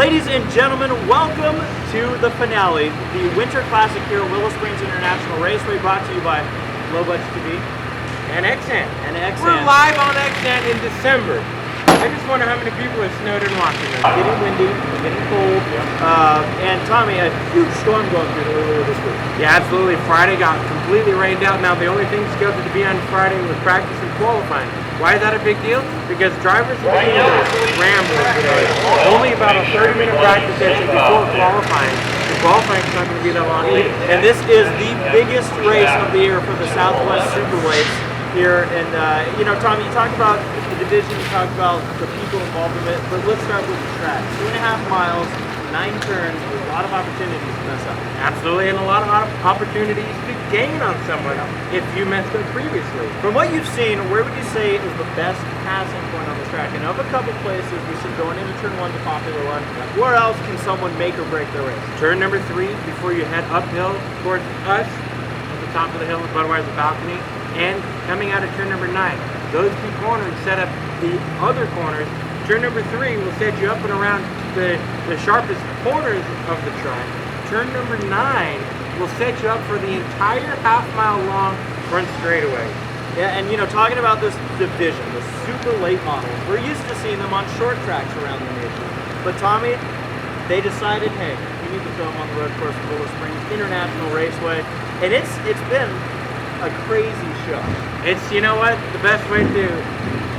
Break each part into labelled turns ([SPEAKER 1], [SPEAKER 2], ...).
[SPEAKER 1] Ladies and gentlemen, welcome to the finale, the Winter Classic here at Willow Springs International Raceway, brought to you by Low Budget TV
[SPEAKER 2] and XN.
[SPEAKER 1] We're
[SPEAKER 2] live on XN in December. I just wonder how many people are snowed in watching us.
[SPEAKER 1] Getting windy, getting cold, and Tommy, a huge storm going through earlier this week.
[SPEAKER 2] Yeah, absolutely. Friday got completely rained out. Now, the only thing scheduled to be on Friday was practice and qualifying. Why is that a big deal? Because drivers are going to ramble today. Only about a 30-minute practice session before qualifying. The qualifying is not going to be that long either.
[SPEAKER 1] And this is the biggest race of the year for the Southwest Superlates here. And, you know, Tommy, you talked about the division, you talked about the people involved in it, but let's start with the track. 2.5 miles, 9 turns, a lot of opportunities to mess up.
[SPEAKER 2] Absolutely, and a lot of opportunities to gain on someone if you messed up previously.
[SPEAKER 1] From what you've seen, where would you say is the best passing point on the track? And of a couple places, we see going into turn 1 to popular one, where else can someone make or break their race?
[SPEAKER 2] Turn number 3, before you head uphill towards us, at the top of the hill with Budweiser balcony, and coming out of turn number 9. Those 2 corners set up the other corners. Turn number 3 will set you up and around the sharpest corners of the track. Turn number 9 will set you up for the entire half-mile long front straightaway.
[SPEAKER 1] Yeah, and you know, talking about this division, the super late models, we're used to seeing them on short tracks around the nation. But Tommy, they decided, hey, we need to throw them on the road course of Willow Springs International Raceway, and it's been a crazy show.
[SPEAKER 2] It's, you know what, the best way to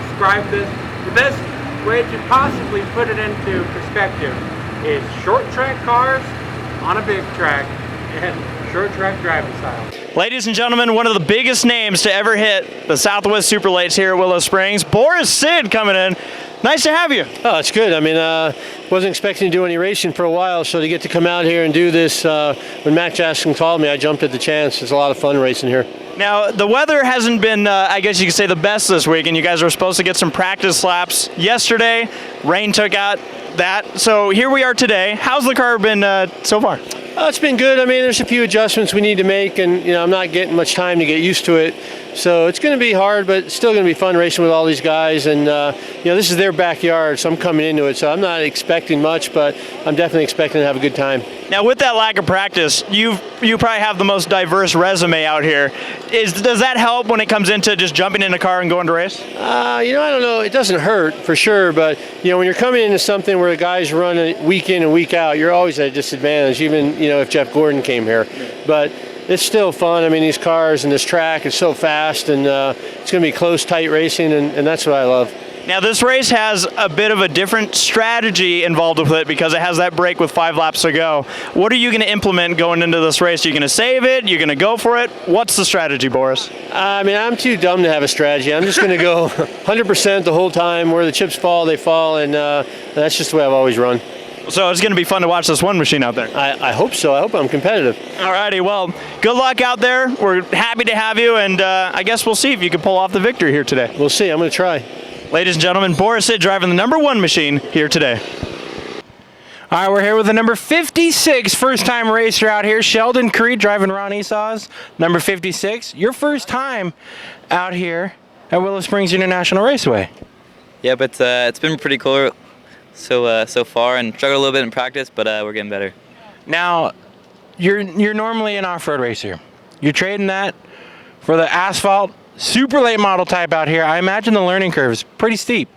[SPEAKER 2] describe this, the best way to possibly put it into perspective is short track cars on a big track and short track driving style.
[SPEAKER 1] Ladies and gentlemen, one of the biggest names to ever hit the Southwest Superlates here at Willow Springs, Boris Said coming in. Nice to have you.
[SPEAKER 3] Oh, it's good. I mean, wasn't expecting to do any racing for a while, so to get to come out here and do this, when Matt Jackson called me, I jumped at the chance. It's a lot of fun racing here.
[SPEAKER 1] Now, the weather hasn't been, I guess you could say, the best this week, and you guys were supposed to get some practice laps yesterday. Rain took out that. So here we are today. How's the car been so far?
[SPEAKER 3] It's been good. I mean, there's a few adjustments we need to make, and you know, I'm not getting much time to get used to it. So it's going to be hard, but it's still going to be fun racing with all these guys. And you know, this is their backyard, so I'm coming into it. So I'm not expecting much, but I'm definitely expecting to have a good time.
[SPEAKER 1] Now, with that lack of practice, you probably have the most diverse resume out here. Does that help when it comes into just jumping in a car and going to race?
[SPEAKER 3] You know, I don't know. It doesn't hurt for sure, but you know, when you're coming into something where the guys run it week in and week out, you're always at a disadvantage. Even you know, if Jeff Gordon came here, but it's still fun. I mean, these cars and this track is so fast, and it's going to be close, tight racing, and that's what I love.
[SPEAKER 1] Now, this race has a bit of a different strategy involved with it because it has that break with 5 laps to go. What are you going to implement going into this race? Are you going to save it? You're going to go for it? What's the strategy, Boris?
[SPEAKER 3] I mean, I'm too dumb to have a strategy. I'm just going to go 100% the whole time. Where the chips fall, they fall, and that's just the way I've always run.
[SPEAKER 1] So it's going to be fun to watch this one machine out there.
[SPEAKER 3] I hope so. I hope I'm competitive.
[SPEAKER 1] All righty. Well, good luck out there. We're happy to have you, and I guess we'll see if you can pull off the victory here today.
[SPEAKER 3] We'll see. I'm going to try.
[SPEAKER 1] Ladies and gentlemen, Boris Said driving the #1 machine here today.
[SPEAKER 2] All right, we're here with the number 56 first-time racer out here, Sheldon Creed, driving Ron Esau's number 56. Your first time out here at Willow Springs International Raceway.
[SPEAKER 4] Yeah, but it's been pretty cool so far, and struggled a little bit in practice, but we're getting better.
[SPEAKER 2] Now, you're normally an off-road racer. You're trading that for the asphalt super late model type out here. I imagine the learning curve is pretty steep.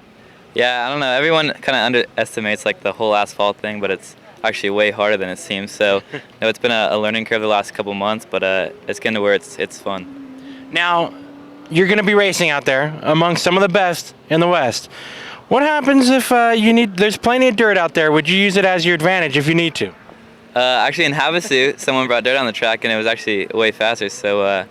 [SPEAKER 4] Yeah, I don't know. Everyone kind of underestimates like the whole asphalt thing, but it's actually way harder than it seems. So, you know, it's been a learning curve the last couple months, but it's getting to where it's fun.
[SPEAKER 2] Now, you're going to be racing out there among some of the best in the West. What happens if there's plenty of dirt out there? Would you use it as your advantage if you need to?
[SPEAKER 4] Actually, in Havasu, someone brought dirt on the track, and it was actually way faster. So,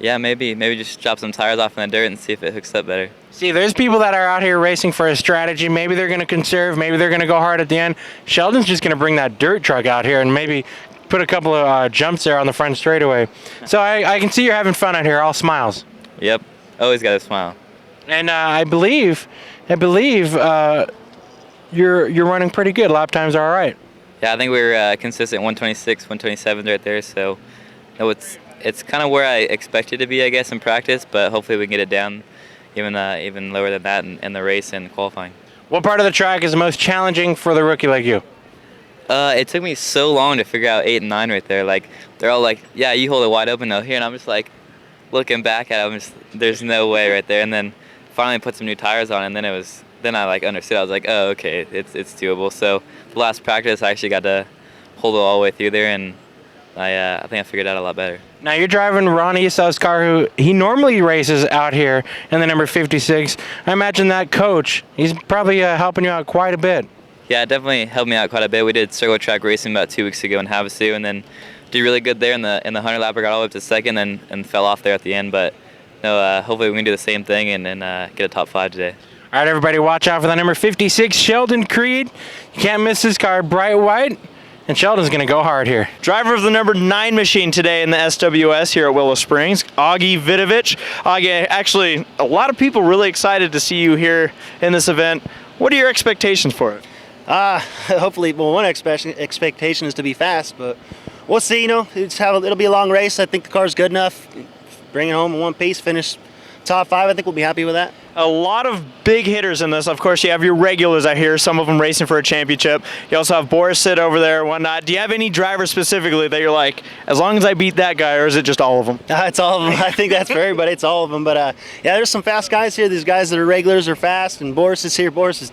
[SPEAKER 4] yeah, maybe just chop some tires off in the dirt and see if it hooks up better.
[SPEAKER 2] See, there's people that are out here racing for a strategy. Maybe they're going to conserve. Maybe they're going to go hard at the end. Sheldon's just going to bring that dirt truck out here and maybe put a couple of jumps there on the front straightaway. So I can see you're having fun out here, all smiles.
[SPEAKER 4] Yep, always got to smile.
[SPEAKER 2] And I believe you're running pretty good. Lap times are all right.
[SPEAKER 4] Yeah, I think we're consistent 126, 127 right there. So, you know, it's kind of where I expected to be, I guess, in practice, but hopefully we can get it down even lower than that in the race and qualifying.
[SPEAKER 2] What part of the track is the most challenging for the rookie like you?
[SPEAKER 4] It took me so long to figure out 8 and 9 right there. Like, they're all like, yeah, you hold it wide open out here. And I'm just like, looking back at it, there's no way right there. And then finally put some new tires on, and then I like understood. I was like, oh, okay, it's doable. So the last practice, I actually got to hold it all the way through there, and I think I figured it out a lot better.
[SPEAKER 2] Now you're driving Ron Esau's car, who he normally races out here in the number 56. I imagine that coach, he's probably helping you out quite a bit.
[SPEAKER 4] Yeah, it definitely helped me out quite a bit. We did circle track racing about 2 weeks ago in Havasu, and then did really good there in the 100 lap. I got all the way up to second and fell off there at the end. But no, hopefully we can do the same thing and get a top 5 today.
[SPEAKER 2] All right, everybody, watch out for the number 56, Sheldon Creed. You can't miss this car, bright white. And Sheldon's going to go hard here.
[SPEAKER 1] Driver of the number 9 machine today in the SWS here at Willow Springs, Augie Vidovic. Augie, actually, a lot of people really excited to see you here in this event. What are your expectations for it?
[SPEAKER 5] Hopefully, well, one expectation is to be fast, but we'll see. You know, it'll be a long race. I think the car's good enough. Bring it home in one piece, finish top 5. I think we'll be happy with that.
[SPEAKER 1] A lot of big hitters in this. Of course, you have your regulars out here, some of them racing for a championship. You also have Boris Said over there and whatnot. Do you have any drivers specifically that you're like, as long as I beat that guy, or is it just all of them?
[SPEAKER 5] It's all of them. I think that's for everybody. It's all of them. But yeah, there's some fast guys here. These guys that are regulars are fast, and Boris is here. Boris is,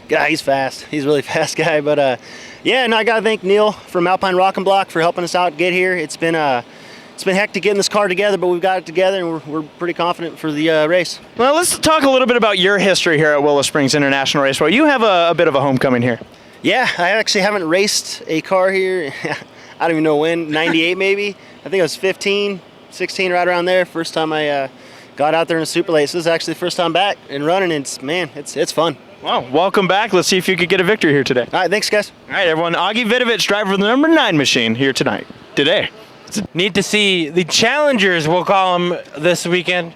[SPEAKER 5] he's fast. He's a really fast guy. But yeah, and I got to thank Neil from Alpine Rock and Block for helping us out get here. It's been hectic getting this car together, but we've got it together, and we're pretty confident for the race.
[SPEAKER 1] Well, let's talk a little bit about your history here at Willow Springs International Raceway. You have a bit of a homecoming here.
[SPEAKER 5] Yeah, I actually haven't raced a car here. I don't even know when, 98 maybe. I think I was 15, 16, right around there. First time I got out there in a Superlates. This is actually the first time back and running, and it's fun.
[SPEAKER 1] Wow, welcome back. Let's see if you could get a victory here today.
[SPEAKER 5] All right, thanks, guys.
[SPEAKER 1] All right, everyone. Augie Vidovic, driver of the number 9 machine here today.
[SPEAKER 2] It's neat to see the challengers, we'll call them, this weekend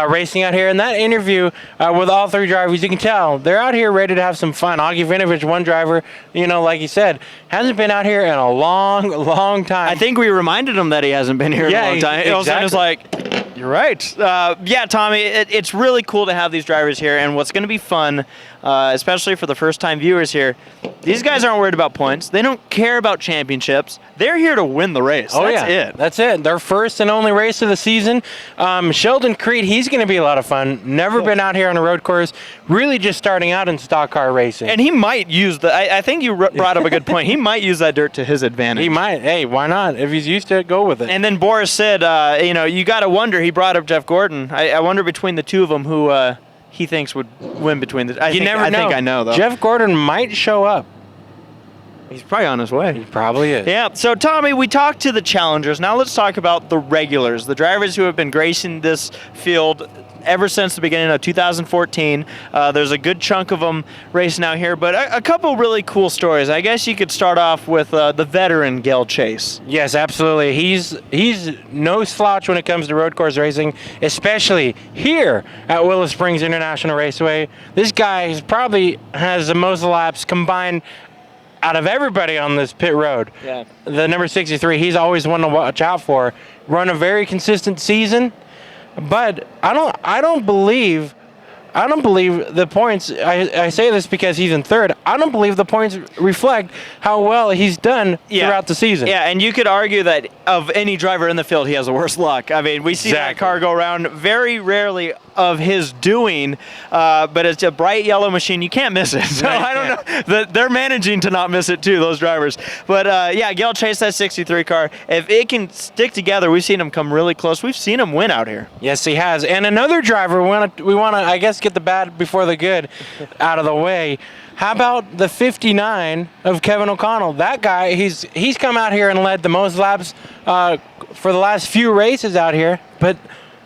[SPEAKER 2] racing out here. In that interview with all 3 drivers, you can tell they're out here ready to have some fun. Augie Vidovic, one driver, you know, like you said, hasn't been out here in a long time.
[SPEAKER 1] I think we reminded him that he hasn't been here in a long time.
[SPEAKER 2] Exactly.
[SPEAKER 1] All of a sudden it's like, you're right. Yeah, Tommy, it's really cool to have these drivers here, and what's going to be fun, especially for the first-time viewers here, these guys aren't worried about points. They don't care about championships. They're here to win the race.
[SPEAKER 2] That's it. Their first and only race of the season. Sheldon Creed, he's going to be a lot of fun. Never been out here on a road course. Really just starting out in stock car racing.
[SPEAKER 1] And he might use I think you brought up a good point. He might use that dirt to his advantage.
[SPEAKER 2] He might. Hey, why not? If he's used to it, go with it.
[SPEAKER 1] And then Boris said, you know, you got to wonder, he brought up Jeff Gordon. I wonder between the two of them who he thinks would win between the
[SPEAKER 2] You never know.
[SPEAKER 1] I think I know, though.
[SPEAKER 2] Jeff Gordon might show up.
[SPEAKER 1] He's probably on his way.
[SPEAKER 2] He probably is.
[SPEAKER 1] Yeah, so Tommy, we talked to the challengers. Now let's talk about the regulars, the drivers who have been gracing this field ever since the beginning of 2014. There's a good chunk of them racing out here, but a couple really cool stories. I guess you could start off with the veteran Gale Chase.
[SPEAKER 2] Yes, absolutely. He's no slouch when it comes to road course racing, especially here at Willow Springs International Raceway. This guy probably has the most laps combined out of everybody on this pit road.
[SPEAKER 1] Yeah.
[SPEAKER 2] The number 63, he's always one to watch out for. Run a very consistent season, but I don't believe the points. I say this because he's in third. I don't believe the points reflect how well he's done throughout the season.
[SPEAKER 1] Yeah, and you could argue that of any driver in the field, he has the worst luck. I mean, we see that car go around very rarely of his doing, but it's a bright yellow machine. You can't miss it. So I don't know. They're managing to not miss it too, those drivers. But yeah, Gale chased that 63 car. If it can stick together, we've seen him come really close. We've seen him win out here.
[SPEAKER 2] Yes, he has. And another driver, we want to, I guess, get the bad before the good out of the way. How about the 59 of Kevin O'Connell? That guy, he's come out here and led the most laps for the last few races out here, but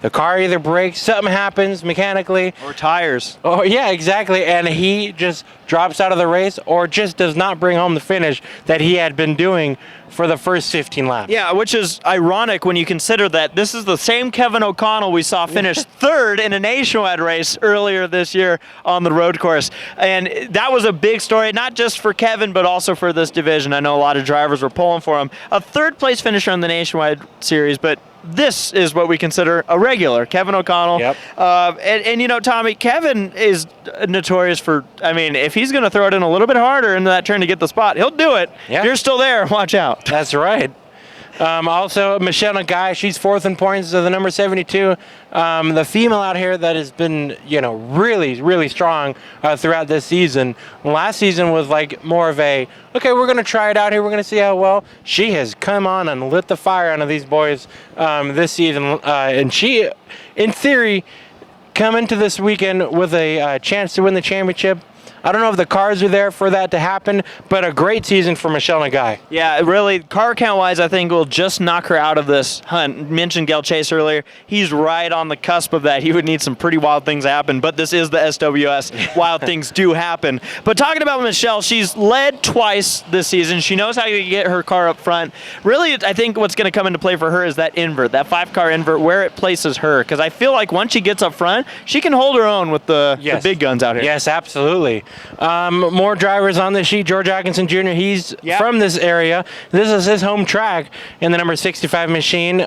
[SPEAKER 2] the car either breaks, something happens mechanically.
[SPEAKER 1] Or tires.
[SPEAKER 2] Oh, yeah, exactly. And he just drops out of the race or just does not bring home the finish that he had been doing for the first 15 laps.
[SPEAKER 1] Yeah, which is ironic when you consider that this is the same Kevin O'Connell we saw finish third in a nationwide race earlier this year on the road course. And that was a big story, not just for Kevin, but also for this division. I know a lot of drivers were pulling for him. A third place finisher in the nationwide series, but this is what we consider a regular, Kevin O'Connell.
[SPEAKER 3] Yep.
[SPEAKER 1] And you know, Tommy, Kevin is notorious for, I mean, if he's going to throw it in a little bit harder into that turn to get the spot, he'll do it.
[SPEAKER 3] Yeah.
[SPEAKER 1] If you're still there, watch out.
[SPEAKER 3] That's right. Also, Michelle Nagai, she's 4th in points to the number 72. The female out here that has been, really, really strong throughout this season. Last season was like more of a, okay, we're going to try it out here. We're going to see how well. She has come on and lit the fire under these boys this season. And she, in theory, come into this weekend with a chance to win the championship. I don't know if the cars are there for that to happen, but a great season for Michelle Nagai.
[SPEAKER 1] Yeah, really, car count-wise, I think will just knock her out of this hunt. Mentioned Gail Chase earlier. He's right on the cusp of that. He would need some pretty wild things to happen, but this is the SWS. Wild things do happen. But talking about Michelle, she's led twice this season. She knows how to get her car up front. Really, I think what's going to come into play for her is that invert, that 5-car invert, where it places her. Because I feel like once she gets up front, she can hold her own with the big guns out here.
[SPEAKER 3] Yes, absolutely. More drivers on the sheet. George Atkinson Jr., he's from this area. This is his home track in the number 65 machine.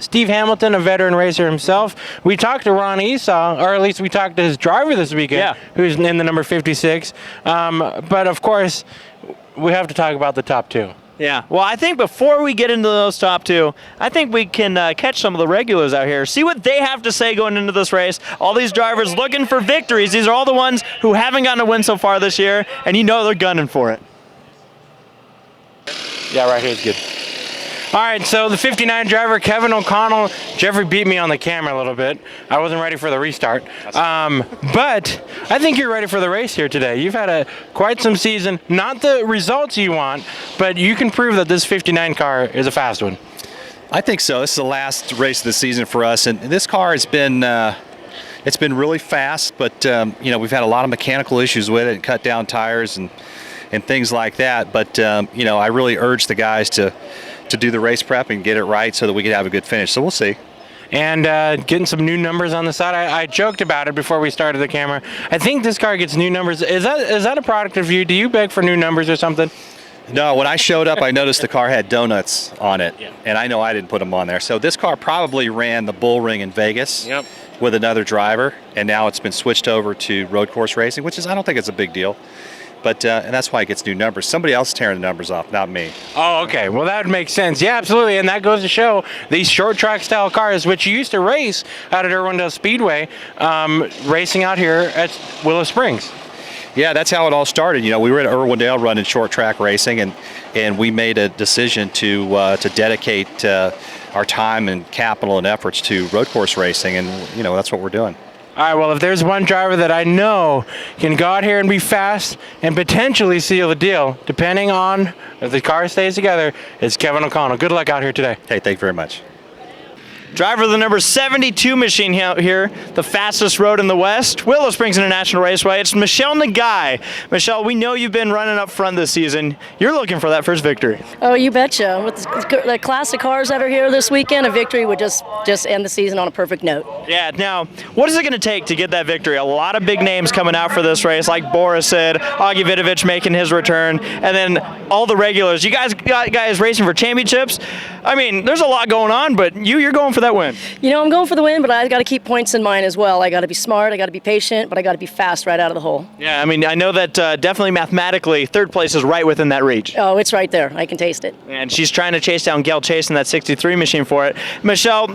[SPEAKER 3] Steve Hamilton, a veteran racer himself. We talked to Ron Esau, or at least we talked to his driver this weekend, who's in the number 56. But, of course, we have to talk about the top two.
[SPEAKER 1] Yeah, well, I think before we get into those top two, I think we can catch some of the regulars out here, see what they have to say going into this race. All these drivers looking for victories. These are all the ones who haven't gotten a win so far this year, and you know they're gunning for it.
[SPEAKER 3] Yeah, right here is good. All right, so the 59 driver, Kevin O'Connell. Jeffrey beat me on the camera a little bit. I wasn't ready for the restart. But I think you're ready for the race here today. You've had quite some season. Not the results you want, but you can prove that this 59 car is a fast one.
[SPEAKER 6] I think so. This is the last race of the season for us, and this car has been it's been really fast, but we've had a lot of mechanical issues with it, and cut down tires and things like that. But I really urge the guys to do the race prep and get it right so that we can have a good finish. So we'll see.
[SPEAKER 3] And getting some new numbers on the side. I joked about it before we started the camera. I think this car gets new numbers. Is that a product of you? Do you beg for new numbers or something?
[SPEAKER 6] No, when I showed up, I noticed the car had donuts on it, and I know I didn't put them on there. So this car probably ran the Bull Ring in Vegas with another driver, and now it's been switched over to road course racing, which is, I don't think it's a big deal. But and that's why it gets new numbers. Somebody else is tearing the numbers off, not me.
[SPEAKER 3] Oh, okay. Well, that would make sense. Yeah, absolutely. And that goes to show these short track style cars, which you used to race out at Irwindale Speedway, racing out here at Willow Springs.
[SPEAKER 6] Yeah, that's how it all started. We were at Irwindale running short track racing, and we made a decision to dedicate our time and capital and efforts to road course racing, and that's what we're doing.
[SPEAKER 3] All right, well, if there's one driver that I know can go out here and be fast and potentially seal the deal, depending on if the car stays together, it's Kevin O'Connell. Good luck out here today.
[SPEAKER 6] Hey, thank you very much.
[SPEAKER 1] Driver of the number 72 machine out here, the fastest road in the West, Willow Springs International Raceway. It's Michelle Nagai. Michelle, we know you've been running up front this season. You're looking for that first victory.
[SPEAKER 7] Oh, you betcha. With the classic cars that are here this weekend, a victory would just end the season on a perfect note.
[SPEAKER 1] Yeah, now, what is it going to take to get that victory? A lot of big names coming out for this race, like Boris Said, Augie Vidovic making his return, and then all the regulars. You guys got guys racing for championships. I mean, there's a lot going on, but you're going for that win.
[SPEAKER 7] I'm going for the win, but I got to keep points in mind as well. I got to be smart, I got to be patient, but I got to be fast right out of the hole.
[SPEAKER 1] Yeah, I mean, I know that definitely mathematically, third place is right within that reach.
[SPEAKER 7] Oh, it's right there. I can taste it.
[SPEAKER 1] And she's trying to chase down Gail Chase in that 63 machine for it. Michelle,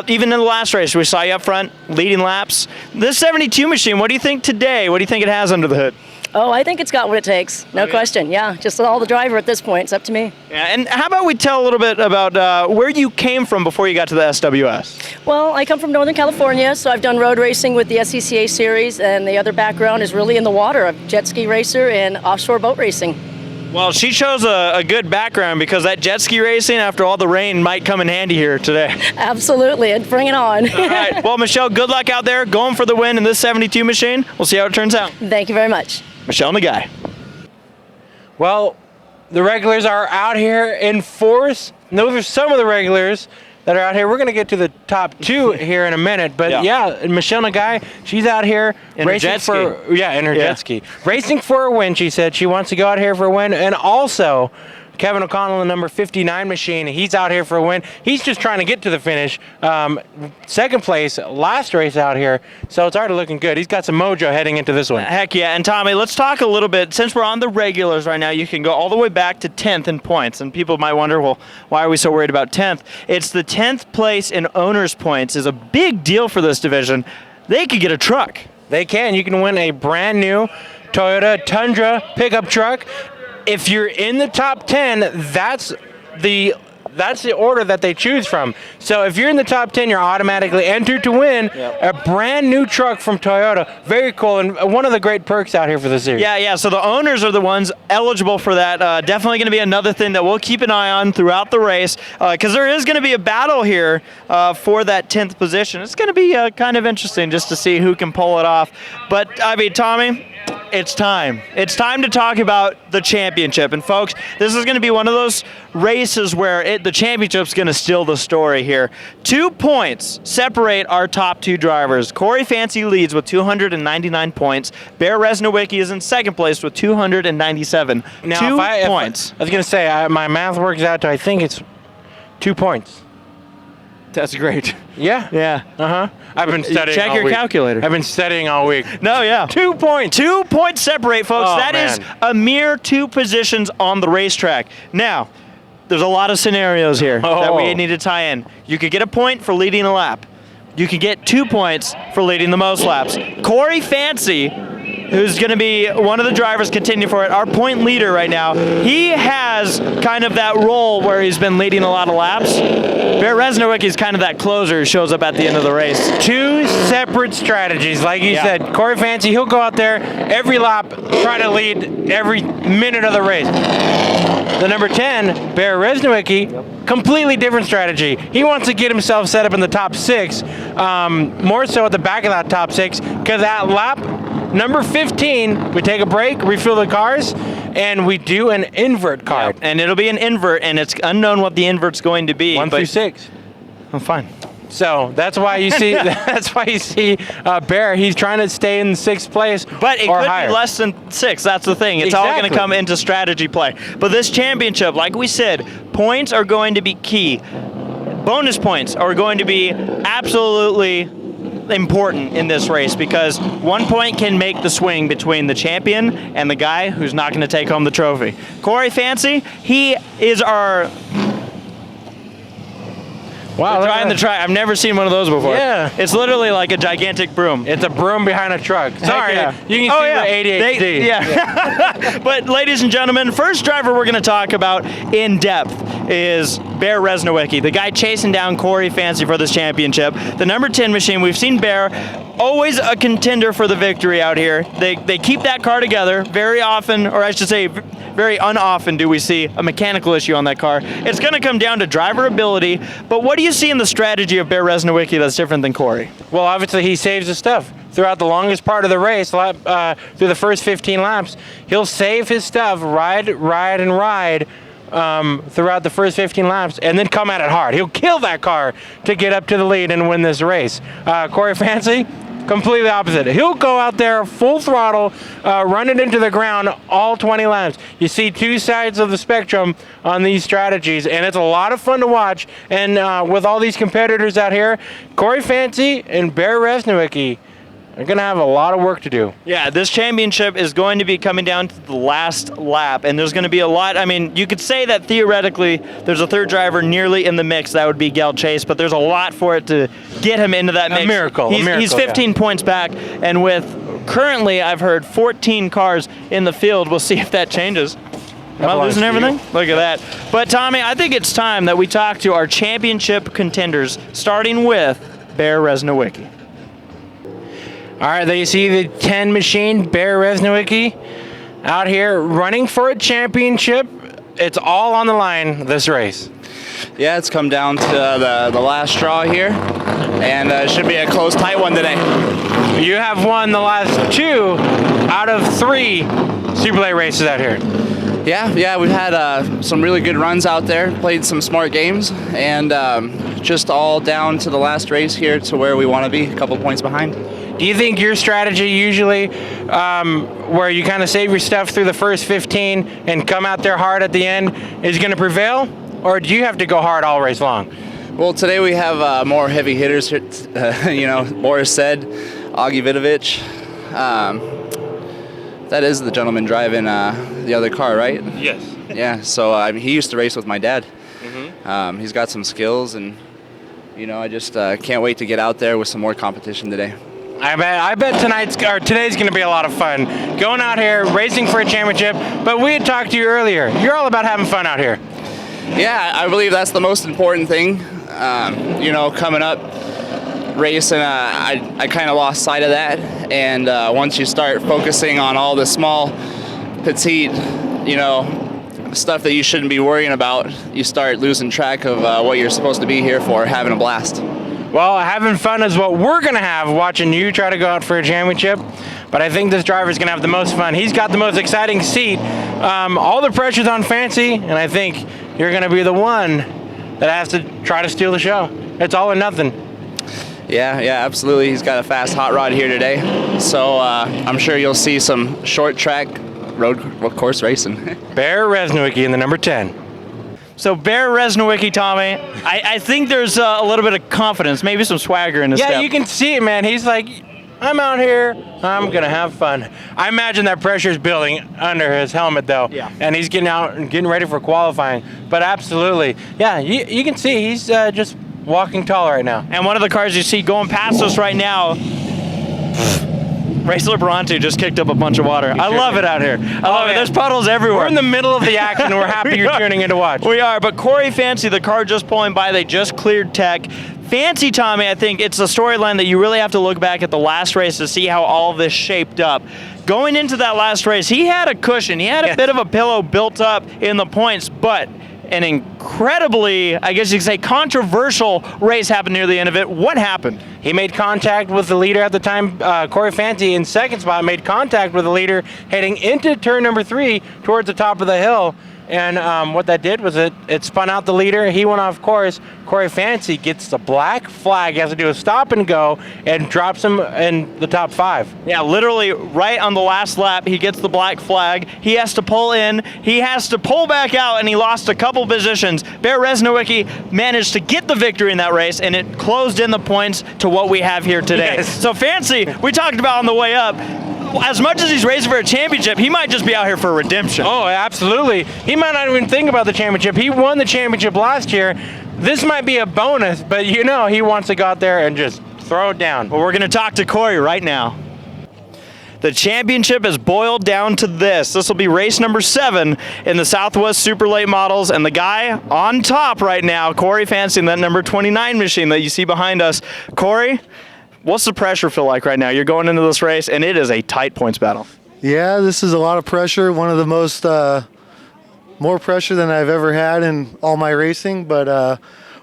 [SPEAKER 1] even in the last race, we saw you up front, leading laps. This 72 machine, what do you think today? What do you think it has under the hood?
[SPEAKER 7] Oh, I think it's got what it takes. No question. Yeah, just all the driver at this point. It's up to me.
[SPEAKER 1] Yeah, and how about we tell a little bit about where you came from before you got to the SWS?
[SPEAKER 7] Well, I come from Northern California, so I've done road racing with the SCCA series, and the other background is really in the water. I'm a jet ski racer and offshore boat racing.
[SPEAKER 1] Well, she chose a good background because that jet ski racing after all the rain might come in handy here today.
[SPEAKER 7] Absolutely, and bring it on.
[SPEAKER 1] All right. Well, Michelle, good luck out there going for the win in this 72 machine. We'll see how it turns out.
[SPEAKER 7] Thank you very much.
[SPEAKER 1] Michelle Nagai.
[SPEAKER 3] Well, the regulars are out here in force. Those are some of the regulars that are out here. We're going to get to the top two here in a minute. But yeah Michelle Nagai, she's out here
[SPEAKER 1] in
[SPEAKER 3] racing in her jet ski. Racing for a win, she said. She wants to go out here for a win. And also,
[SPEAKER 2] Kevin O'Connell, the number 59 machine. He's out here for a win. He's just trying to get to the finish. Second place, last race out here, so it's already looking good. He's got some mojo heading into this one.
[SPEAKER 1] Heck yeah. And Tommy, let's talk a little bit. Since we're on the regulars right now, you can go all the way back to 10th in points. And people might wonder, well, why are we so worried about 10th? It's the 10th place in owner's points is a big deal for this division. They could get a truck.
[SPEAKER 2] They can. You can win a brand new Toyota Tundra pickup truck. If you're in the top 10, that's the order that they choose from. So if you're in the top 10, you're automatically entered to win a brand new truck from Toyota. Very cool, and one of the great perks out here for the series.
[SPEAKER 1] Yeah. So the owners are the ones eligible for that. Definitely going to be another thing that we'll keep an eye on throughout the race, because there is going to be a battle here for that 10th position. It's going to be kind of interesting just to see who can pull it off. But, I mean, Tommy, it's time. It's time to talk about the championship. And folks, this is going to be one of those races where the championship's going to steal the story here. 2 points separate our top two drivers. Corey Fancy leads with 299 points. Bear Rzesnowiecky is in second place with 297.
[SPEAKER 2] Now,
[SPEAKER 1] 2
[SPEAKER 2] I
[SPEAKER 1] points.
[SPEAKER 2] was going to say, my math works out to, I think it's 2 points.
[SPEAKER 1] That's great.
[SPEAKER 2] Yeah.
[SPEAKER 1] Yeah.
[SPEAKER 2] Uh-huh. I've been studying
[SPEAKER 1] Check
[SPEAKER 2] all
[SPEAKER 1] your
[SPEAKER 2] week.
[SPEAKER 1] calculator.
[SPEAKER 2] I've been studying all week.
[SPEAKER 1] No, yeah.
[SPEAKER 2] 2 points.
[SPEAKER 1] 2 points separate, folks.
[SPEAKER 2] Oh,
[SPEAKER 1] That is
[SPEAKER 2] man.
[SPEAKER 1] a mere 2 positions on the racetrack. Now, there's a lot of scenarios here that we need to tie in. You could get a point for leading a lap. You could get 2 points for leading the most laps. Corey Fancy, who's going to be one of the drivers continuing for it, our point leader right now, he has kind of that role where he's been leading a lot of laps. Bear Rzesnowiecky is kind of that closer who shows up at the end of the race.
[SPEAKER 2] 2 separate strategies. Like you said, Corey Fancy, he'll go out there every lap, try to lead every minute of the race. The number 10, Bear Rzesnowiecky, completely different strategy. He wants to get himself set up in the top 6, more so at the back of that top 6, because at lap number 15, we take a break, refill the cars, and we do an invert card.
[SPEAKER 1] And it'll be an invert, and it's unknown what the invert's going to be.
[SPEAKER 2] 1 through 6.
[SPEAKER 1] Oh, fine.
[SPEAKER 2] So that's why you see Bear. He's trying to stay in 6th place,
[SPEAKER 1] But it
[SPEAKER 2] or
[SPEAKER 1] could
[SPEAKER 2] higher.
[SPEAKER 1] be less than 6. That's the thing. It's all going to
[SPEAKER 2] Exactly.
[SPEAKER 1] come into strategy play. But this championship, like we said, points are going to be key. Bonus points are going to be absolutely important in this race, because 1 point can make the swing between the champion and the guy who's not going to take home the trophy. Corey Fancy, he is our...
[SPEAKER 2] Wow,
[SPEAKER 1] Trying the try. I've never seen one of those before.
[SPEAKER 2] Yeah.
[SPEAKER 1] It's literally like a gigantic broom.
[SPEAKER 2] It's a broom behind a truck. Sorry,
[SPEAKER 1] yeah.
[SPEAKER 2] you can see the ADHD.
[SPEAKER 1] Yeah. But ladies and gentlemen, first driver we're going to talk about in depth is Bear Rzesnowiecky, the guy chasing down Corey Fancy for this championship. The number 10 machine. We've seen Bear, always a contender for the victory out here. They keep that car together very often, or I should say very unoften do we see a mechanical issue on that car. It's going to come down to driver ability, but what do you see in the strategy of Bear Rzesnowiecky that's different than Corey?
[SPEAKER 2] Well, obviously he saves his stuff throughout the longest part of the race, through the first 15 laps. He'll save his stuff, ride throughout the first 15 laps, and then come at it hard. He'll kill that car to get up to the lead and win this race. Corey Fancy, completely opposite. He'll go out there full throttle, run it into the ground all 20 laps. You see 2 sides of the spectrum on these strategies, and it's a lot of fun to watch. And with all these competitors out here, Corey Fancy and Bear Rzesnowiecky are going to have a lot of work to do.
[SPEAKER 1] Yeah, this championship is going to be coming down to the last lap, and there's going to be a lot. I mean, you could say that theoretically there's a third driver nearly in the mix. That would be Gale Chase, but there's a lot for it to get him into that mix.
[SPEAKER 2] A miracle.
[SPEAKER 1] He's 15 points back, and with currently, I've heard 14 cars in the field. We'll see if that changes. Am I losing everything? Look at that. But Tommy, I think it's time that we talk to our championship contenders, starting with Bear Rzesnowiecky.
[SPEAKER 2] All right, there you see the 10 machine, Bear Rzesnowiecky, out here running for a championship. It's all on the line this race.
[SPEAKER 8] Yeah, it's come down to the last straw here, and it should be a close, tight one today.
[SPEAKER 2] You have won the last 2 out of 3 Superlate races out here.
[SPEAKER 8] Yeah, we've had some really good runs out there, played some smart games, and just all down to the last race here to where we want to be, a couple points behind.
[SPEAKER 2] Do you think your strategy usually, where you kind of save your stuff through the first 15 and come out there hard at the end, is going to prevail? Or do you have to go hard all race long?
[SPEAKER 8] Well, today we have more heavy hitters, Boris Said, Augie Vidovic. That is the gentleman driving the other car, right?
[SPEAKER 2] Yes.
[SPEAKER 8] Yeah, so he used to race with my dad. He's got some skills, and I just can't wait to get out there with some more competition today.
[SPEAKER 2] I bet today's going to be a lot of fun. Going out here, racing for a championship, but we had talked to you earlier. You're all about having fun out here.
[SPEAKER 8] Yeah, I believe that's the most important thing. Coming up, racing, I kind of lost sight of that. And once you start focusing on all the small, petite, stuff that you shouldn't be worrying about, you start losing track of what you're supposed to be here for, having a blast.
[SPEAKER 2] Well, having fun is what we're going to have watching you try to go out for a championship. But I think this driver's going to have the most fun. He's got the most exciting seat. All the pressure's on Fancy, and I think you're going to be the one that has to try to steal the show. It's all or nothing.
[SPEAKER 8] Yeah, absolutely. He's got a fast hot rod here today. So I'm sure you'll see some short track road course racing.
[SPEAKER 2] Bear Rzesnowiecky in the number 10.
[SPEAKER 1] So Bear Rzesnowiecky, Tommy, I think there's a little bit of confidence, maybe some swagger in his step.
[SPEAKER 2] Yeah, you can see it, man. He's like, I'm out here, I'm going to have fun. I imagine that pressure's building under his helmet, though.
[SPEAKER 1] Yeah.
[SPEAKER 2] And he's getting out and getting ready for qualifying. But absolutely, yeah, you can see he's just walking tall right now.
[SPEAKER 1] And one of the cars you see going past us right now, Racer Bronte just kicked up a bunch of water. I love it out here. I love it. There's puddles everywhere.
[SPEAKER 2] We're in the middle of the action. We're happy you're tuning in to watch.
[SPEAKER 1] We are, but Corey Fancy, the car just pulling by, they just cleared tech. Fancy, Tommy, I think it's a storyline that you really have to look back at the last race to see how all of this shaped up. Going into that last race, he had a cushion. He had a bit of a pillow built up in the points, but an incredibly, I guess you could say, controversial race happened near the end of it. What happened?
[SPEAKER 2] He made contact with the leader at the time. Corey Fancy in second spot made contact with the leader heading into turn number 3 towards the top of the hill. And what that did was it spun out the leader. He went off course. Corey Fancy gets the black flag. He has to do a stop and go and drops him in the top 5.
[SPEAKER 1] Yeah, literally right on the last lap, he gets the black flag. He has to pull in. He has to pull back out, and he lost a couple positions. Bear Rzesnowiecky managed to get the victory in that race, and it closed in the points to what we have here today.
[SPEAKER 2] Yes.
[SPEAKER 1] So Fancy, we talked about on the way up, as much as he's racing for a championship, he might just be out here for redemption.
[SPEAKER 2] Oh, absolutely. He might not even think about the championship. He won the championship last year. This might be a bonus, but he wants to go out there and just throw it down.
[SPEAKER 1] Well, we're going to talk to Corey right now. The championship is boiled down to this. This will be race number 7 in the Southwest Super Late Models, and the guy on top right now, Corey Fancy, in that number 29 machine that you see behind us. Corey, what's the pressure feel like right now? You're going into this race, and it is a tight points battle.
[SPEAKER 9] Yeah, this is a lot of pressure. One of the most, more pressure than I've ever had in all my racing, but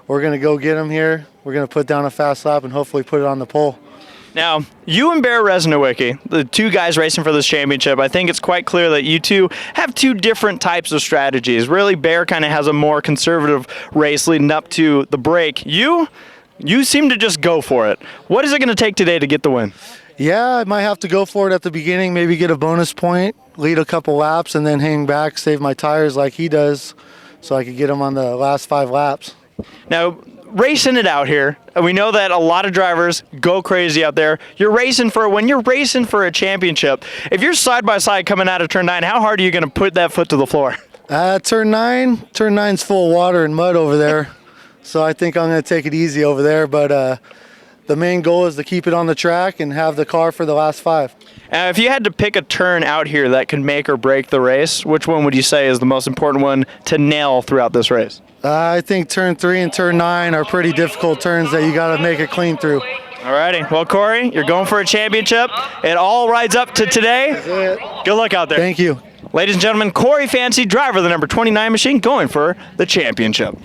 [SPEAKER 9] we're going to go get him here. We're going to put down a fast lap and hopefully put it on the pole.
[SPEAKER 1] Now, you and Bear Rzesnowiecky, the two guys racing for this championship, I think it's quite clear that you two have two different types of strategies. Really, Bear kind of has a more conservative race leading up to the break. You seem to just go for it. What is it going to take today to get the win?
[SPEAKER 9] Yeah, I might have to go for it at the beginning, maybe get a bonus point, lead a couple laps, and then hang back, save my tires like he does, so I could get him on the last 5 laps.
[SPEAKER 1] Now, racing it out here, we know that a lot of drivers go crazy out there. When you're racing for a championship, if you're side by side coming out of turn 9, how hard are you going to put that foot to the floor?
[SPEAKER 9] Turn 9's full of water and mud over there, so I think I'm going to take it easy over there, but the main goal is to keep it on the track and have the car for the last 5.
[SPEAKER 1] If you had to pick a turn out here that could make or break the race, which one would you say is the most important one to nail throughout this race?
[SPEAKER 9] I think turn 3 and turn 9 are pretty difficult turns that you got to make it clean through.
[SPEAKER 1] Alrighty, well Corey, you're going for a championship. It all rides up to today. Good luck out there.
[SPEAKER 9] Thank you.
[SPEAKER 1] Ladies and gentlemen, Corey Fancy, driver of the number 29 machine, going for the championship.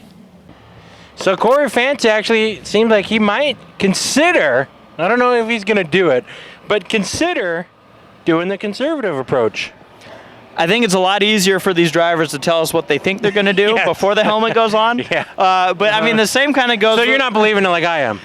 [SPEAKER 2] So Corey Fancy actually seems like he might consider, I don't know if he's going to do it, but consider doing the conservative approach.
[SPEAKER 1] I think it's a lot easier for these drivers to tell us what they think they're going to do
[SPEAKER 3] Yes.
[SPEAKER 1] before the helmet goes on.
[SPEAKER 3] Yeah.
[SPEAKER 1] But I mean, the same kind of goes.
[SPEAKER 3] So you're not believing it like I am.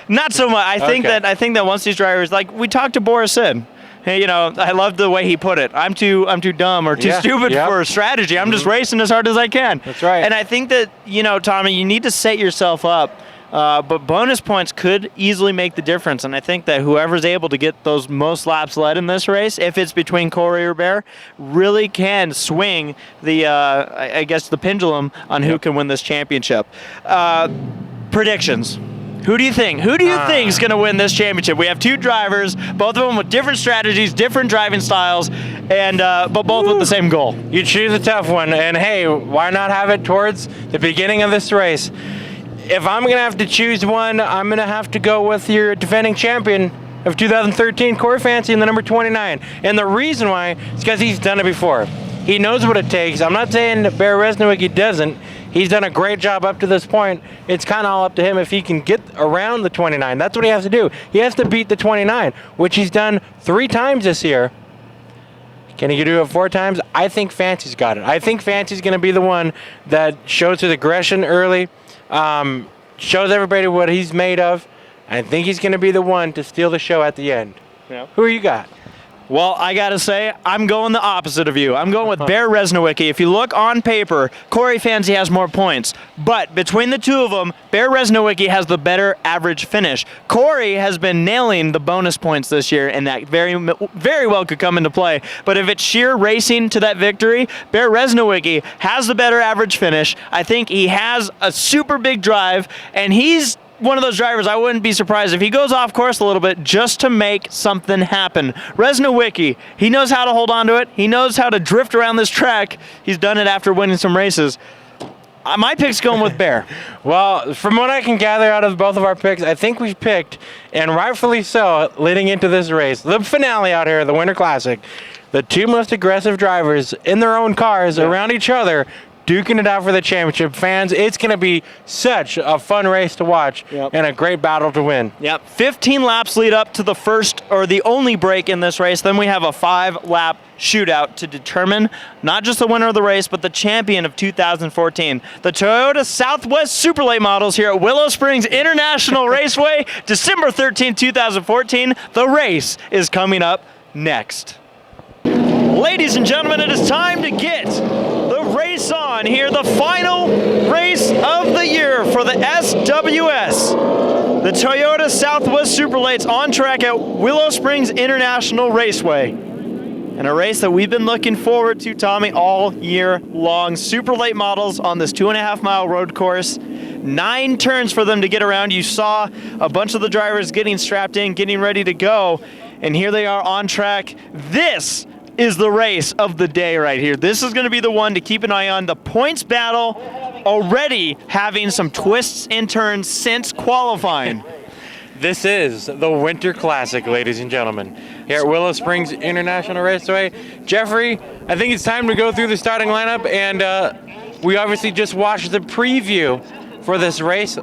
[SPEAKER 1] Not so much. I think that once these drivers, like we talked to Boris Said. Hey, you know, I love the way he put it. I'm too dumb or too stupid for strategy. I'm just racing as hard as I can.
[SPEAKER 3] That's right.
[SPEAKER 1] And I think that, you know, Tommy, you need to set yourself up. But bonus points could easily make the difference. And I think that whoever's able to get those most laps led in this race, if it's between Corey or Bear, really can swing the, I guess, the pendulum on who can win this championship. Predictions. Who do you think? Who do you think is going to win this championship? We have two drivers, both of them with different strategies, different driving styles, and but both with the same goal.
[SPEAKER 3] You choose a tough one, and hey, why not have it towards the beginning of this race? If I'm going to have to choose one, I'm going to have to go with your defending champion of 2013, Corey Fancy, in the number 29. And the reason why is because he's done it before. He knows what it takes. I'm not saying that Bear Rzesnowiecky doesn't. He's done a great job up to this point. It's kind of all up to him if he can get around the 29. That's what he has to do. He has to beat the 29, which he's done 3 times this year. Can he do it 4 times? I think Fancy's got it. I think Fancy's going to be the one that shows his aggression early, shows everybody what he's made of. I think he's going to be the one to steal the show at the end.
[SPEAKER 1] Yeah.
[SPEAKER 3] Who you got?
[SPEAKER 1] Well, I got to say, I'm going the opposite of you. I'm going with Bear Rzesnowiecky. If you look on paper, Corey Fancy has more points. But between the two of them, Bear Rzesnowiecky has the better average finish. Corey has been nailing the bonus points this year, and that very well could come into play. But if it's sheer racing to that victory, Bear Rzesnowiecky has the better average finish. I think he has a super big drive, and he's one of those drivers, I wouldn't be surprised if he goes off course a little bit just to make something happen. Rzesnowiecky, he knows how to hold on to it. He knows how to drift around this track. He's done it after winning some races. My pick's going with Bear.
[SPEAKER 3] Well, from what I can gather out of both of our picks, I think we've picked, and rightfully so, leading into this race, the finale out here, the Winter Classic, the 2 most aggressive drivers in their own cars around each other, duking it out for the championship. Fans, it's going to be such a fun race to watch and a great battle to win.
[SPEAKER 1] Yep. 15 laps lead up to the first or the only break in this race. Then we have a 5-lap shootout to determine not just the winner of the race, but the champion of 2014. The Toyota Southwest Superlate models here at Willow Springs International Raceway, December 13, 2014. The race is coming up next. Ladies and gentlemen, it is time to get the race on here, the final race of the year for the SWS. The Toyota Southwest Superlates on track at Willow Springs International Raceway. And a race that we've been looking forward to, Tommy, all year long. Superlate models on this 2.5-mile road course. 9 turns for them to get around. You saw a bunch of the drivers getting strapped in, getting ready to go. And here they are on track. This is the race of the day right here. This is going to be the one to keep an eye on. The points battle already having some twists and turns since qualifying.
[SPEAKER 3] This is the Winter Classic, ladies and gentlemen, here at Willow Springs International Raceway. Jeffrey, I think it's time to go through the starting lineup, and we obviously just watched the preview for this race.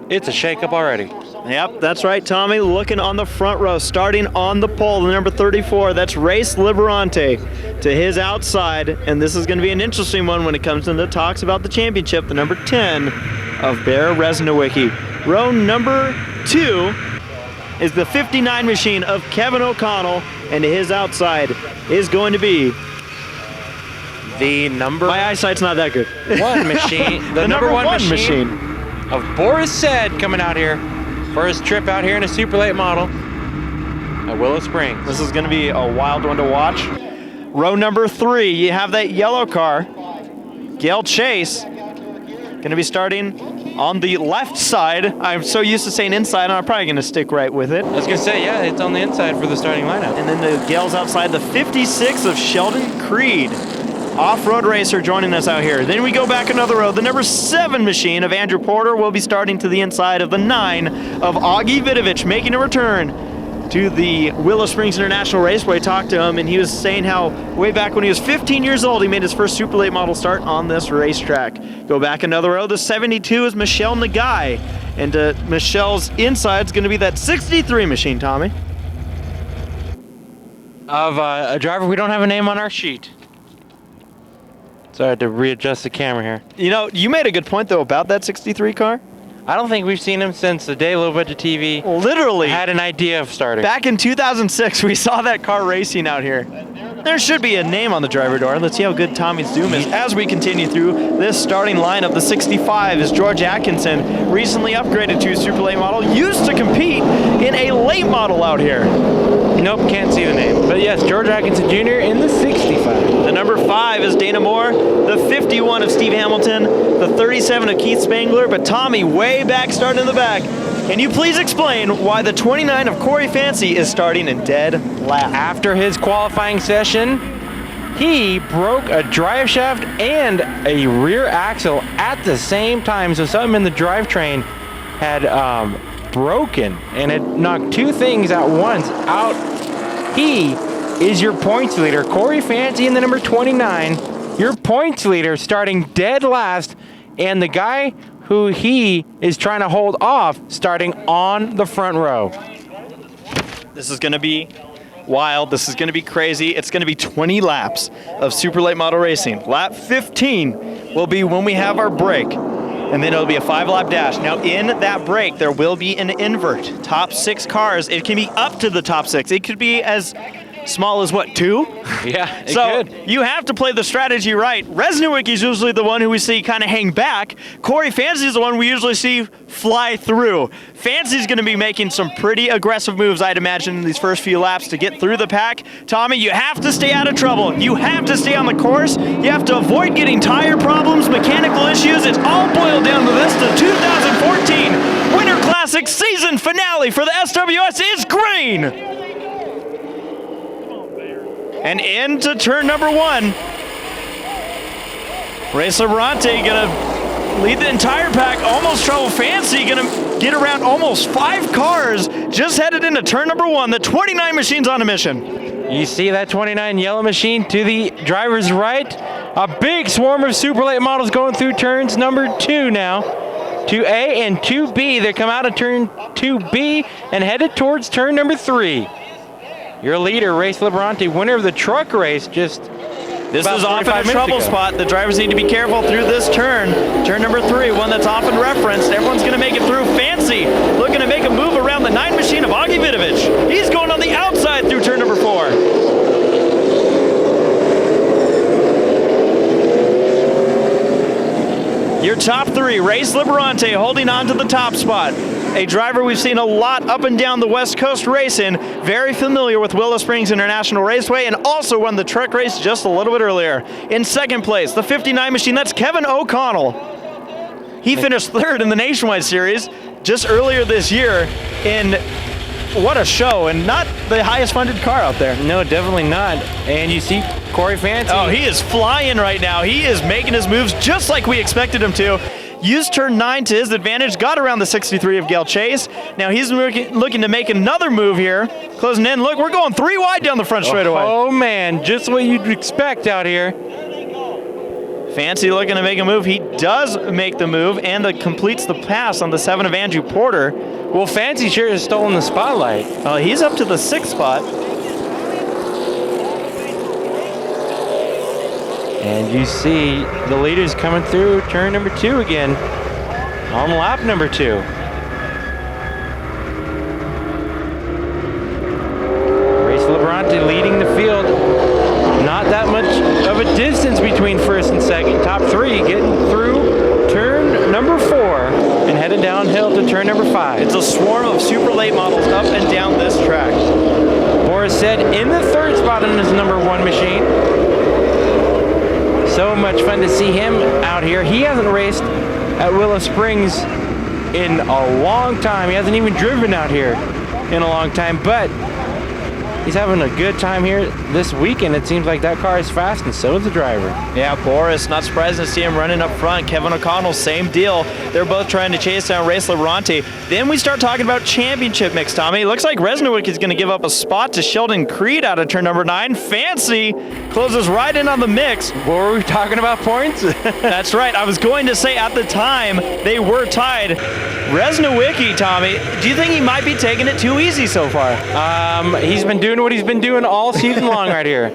[SPEAKER 3] It's a shakeup already.
[SPEAKER 1] Yep, that's right, Tommy. Looking on the front row, starting on the pole, the number 34, that's Race Liberante to his outside. And this is going to be an interesting one when it comes into talks about the championship, the number 10 of Bear Rzesnowiecky. Row number 2 is the 59 machine of Kevin O'Connell, and to his outside is going to be
[SPEAKER 3] the number...
[SPEAKER 1] My eyesight's not that good.
[SPEAKER 3] 1 machine. The number one machine of Boris Said coming out here for his trip out here in a Superlate model at Willow Springs.
[SPEAKER 1] This is going to be a wild one to watch. Row number 3, you have that yellow car, Gail Chase, going to be starting on the left side. I'm so used to saying inside, I'm probably going to stick right with it.
[SPEAKER 3] I was going to say, yeah, it's on the inside for the starting lineup.
[SPEAKER 1] And then the Gail's outside, the 56 of Sheldon Creed. Off-road racer joining us out here. Then we go back another row. The number 7 machine of Andrew Porter will be starting to the inside of the 9 of Augie Vidovic, making a return to the Willow Springs International Raceway. Talked to him, and he was saying how way back when he was 15 years old, he made his first Superlate model start on this racetrack. Go back another row. The 72 is Michelle Nagai, and Michelle's inside is going to be that 63 machine, Tommy.
[SPEAKER 2] of a driver. We don't have a name on our sheet. So I had to readjust the camera here.
[SPEAKER 1] You know, you made a good point, though, about that 63 car.
[SPEAKER 2] I don't think we've seen him since the day Low Budget TV
[SPEAKER 1] Literally.
[SPEAKER 2] had an idea of starting.
[SPEAKER 1] Back in 2006, we saw that car racing out here. There should be a name on the driver door. Let's see how good Tommy's Zoom is. As we continue through this starting lineup, the 65 is George Atkinson, recently upgraded to a super late model, used to compete in a late model out here.
[SPEAKER 2] Nope, can't see the name. But yes, George Atkinson Jr. in the 65.
[SPEAKER 1] The number 5 is Dana Moore, the 51 of Steve Hamilton, the 37 of Keith Spangler, but Tommy way back starting in the back. Can you please explain why the 29 of Corey Fancy is starting in dead last?
[SPEAKER 2] After his qualifying session, he broke a drive shaft and a rear axle at the same time. So something in the drivetrain had broken and it knocked two things at once out. He is your points leader. Corey Fancy in the number 29, your points leader, starting dead last, and the guy who he is trying to hold off starting on the front row.
[SPEAKER 1] This is going to be wild. This is going to be crazy. It's going to be 20 laps of super late model racing. Lap 15 will be when we have our break, and then it'll be a 5-lap dash. Now, in that break, there will be an invert. Top 6 cars. It can be up to the top 6. It could be as small as what, 2?
[SPEAKER 2] Yeah, it
[SPEAKER 1] so
[SPEAKER 2] could.
[SPEAKER 1] you have to play the strategy right. Rzesnowiecky is usually the one who we see kind of hang back. Corey Fancy is the one we usually see fly through. Fancy's going to be making some pretty aggressive moves, I'd imagine, in these first few laps to get through the pack. Tommy, you have to stay out of trouble. You have to stay on the course. You have to avoid getting tire problems, mechanical issues. It's all boiled down to this. The 2014 Winter Classic season finale for the SWS is green. And into turn number 1. Race Labrante gonna lead the entire pack. Almost trouble. Fancy gonna get around almost 5 cars. Just headed into turn number 1. The 29 machine's on a mission.
[SPEAKER 2] You see that 29 yellow machine to the driver's right. A big swarm of super late models going through turns number 2 now. 2A and 2B. They come out of turn 2B and headed towards turn number 3. Your leader, Race Labrante, winner of the truck race,
[SPEAKER 1] This is often a trouble spot. The drivers need to be careful through this turn. Turn number 3, one that's often referenced. Everyone's going to make it through. Fancy looking to make a move around the 9 machine of Augie Vidovic. He's going on the outside through turn number 4. Your top 3, Race Labrante holding on to the top spot. A driver we've seen a lot up and down the West Coast racing, very familiar with Willow Springs International Raceway, and also won the truck race just a little bit earlier. In second place, the 59 machine, that's Kevin O'Connell. He finished 3rd in the Nationwide Series just earlier this year in what a show, and not the highest funded car out there.
[SPEAKER 2] No, definitely not. And you see Corey Fancy.
[SPEAKER 1] Oh, he is flying right now. He is making his moves just like we expected him to. Used turn 9 to his advantage, got around the 63 of Gail Chase. Now he's looking to make another move here. Closing in. Look, we're going 3 wide down the front straightaway.
[SPEAKER 2] Oh, man, just what you'd expect out here.
[SPEAKER 1] Fancy looking to make a move. He does make the move and completes the pass on the 7 of Andrew Porter.
[SPEAKER 2] Well, Fancy sure has stolen the spotlight.
[SPEAKER 1] He's up to the 6th spot.
[SPEAKER 2] And you see the leaders coming through turn number 2 again on lap number 2. Race Labrante leading the field. Not that much of a distance between first and second. Top 3 getting through turn number 4 and headed downhill to turn number 5.
[SPEAKER 1] It's a swarm of super late models up and down this track.
[SPEAKER 2] Boris Said in the 3rd spot in his number 1 machine. So much fun to see him out here. He hasn't raced at Willow Springs in a long time. He hasn't even driven out here in a long time, but he's having a good time here this weekend. It seems like that car is fast, and so is the driver.
[SPEAKER 1] Yeah, Boris, not surprised to see him running up front. Kevin O'Connell, same deal. They're both trying to chase down Race Labrante. Then we start talking about championship mix, Tommy. It looks like Rzesnowiecky is going to give up a spot to Sheldon Creed out of turn number 9. Fancy closes right in on the mix.
[SPEAKER 2] What were we talking about, points?
[SPEAKER 1] That's right. I was going to say at the time they were tied. Rzesnowiecky, Tommy, do you think he might be taking it too easy so far?
[SPEAKER 2] He's been doing doing what he's been doing all season long right here.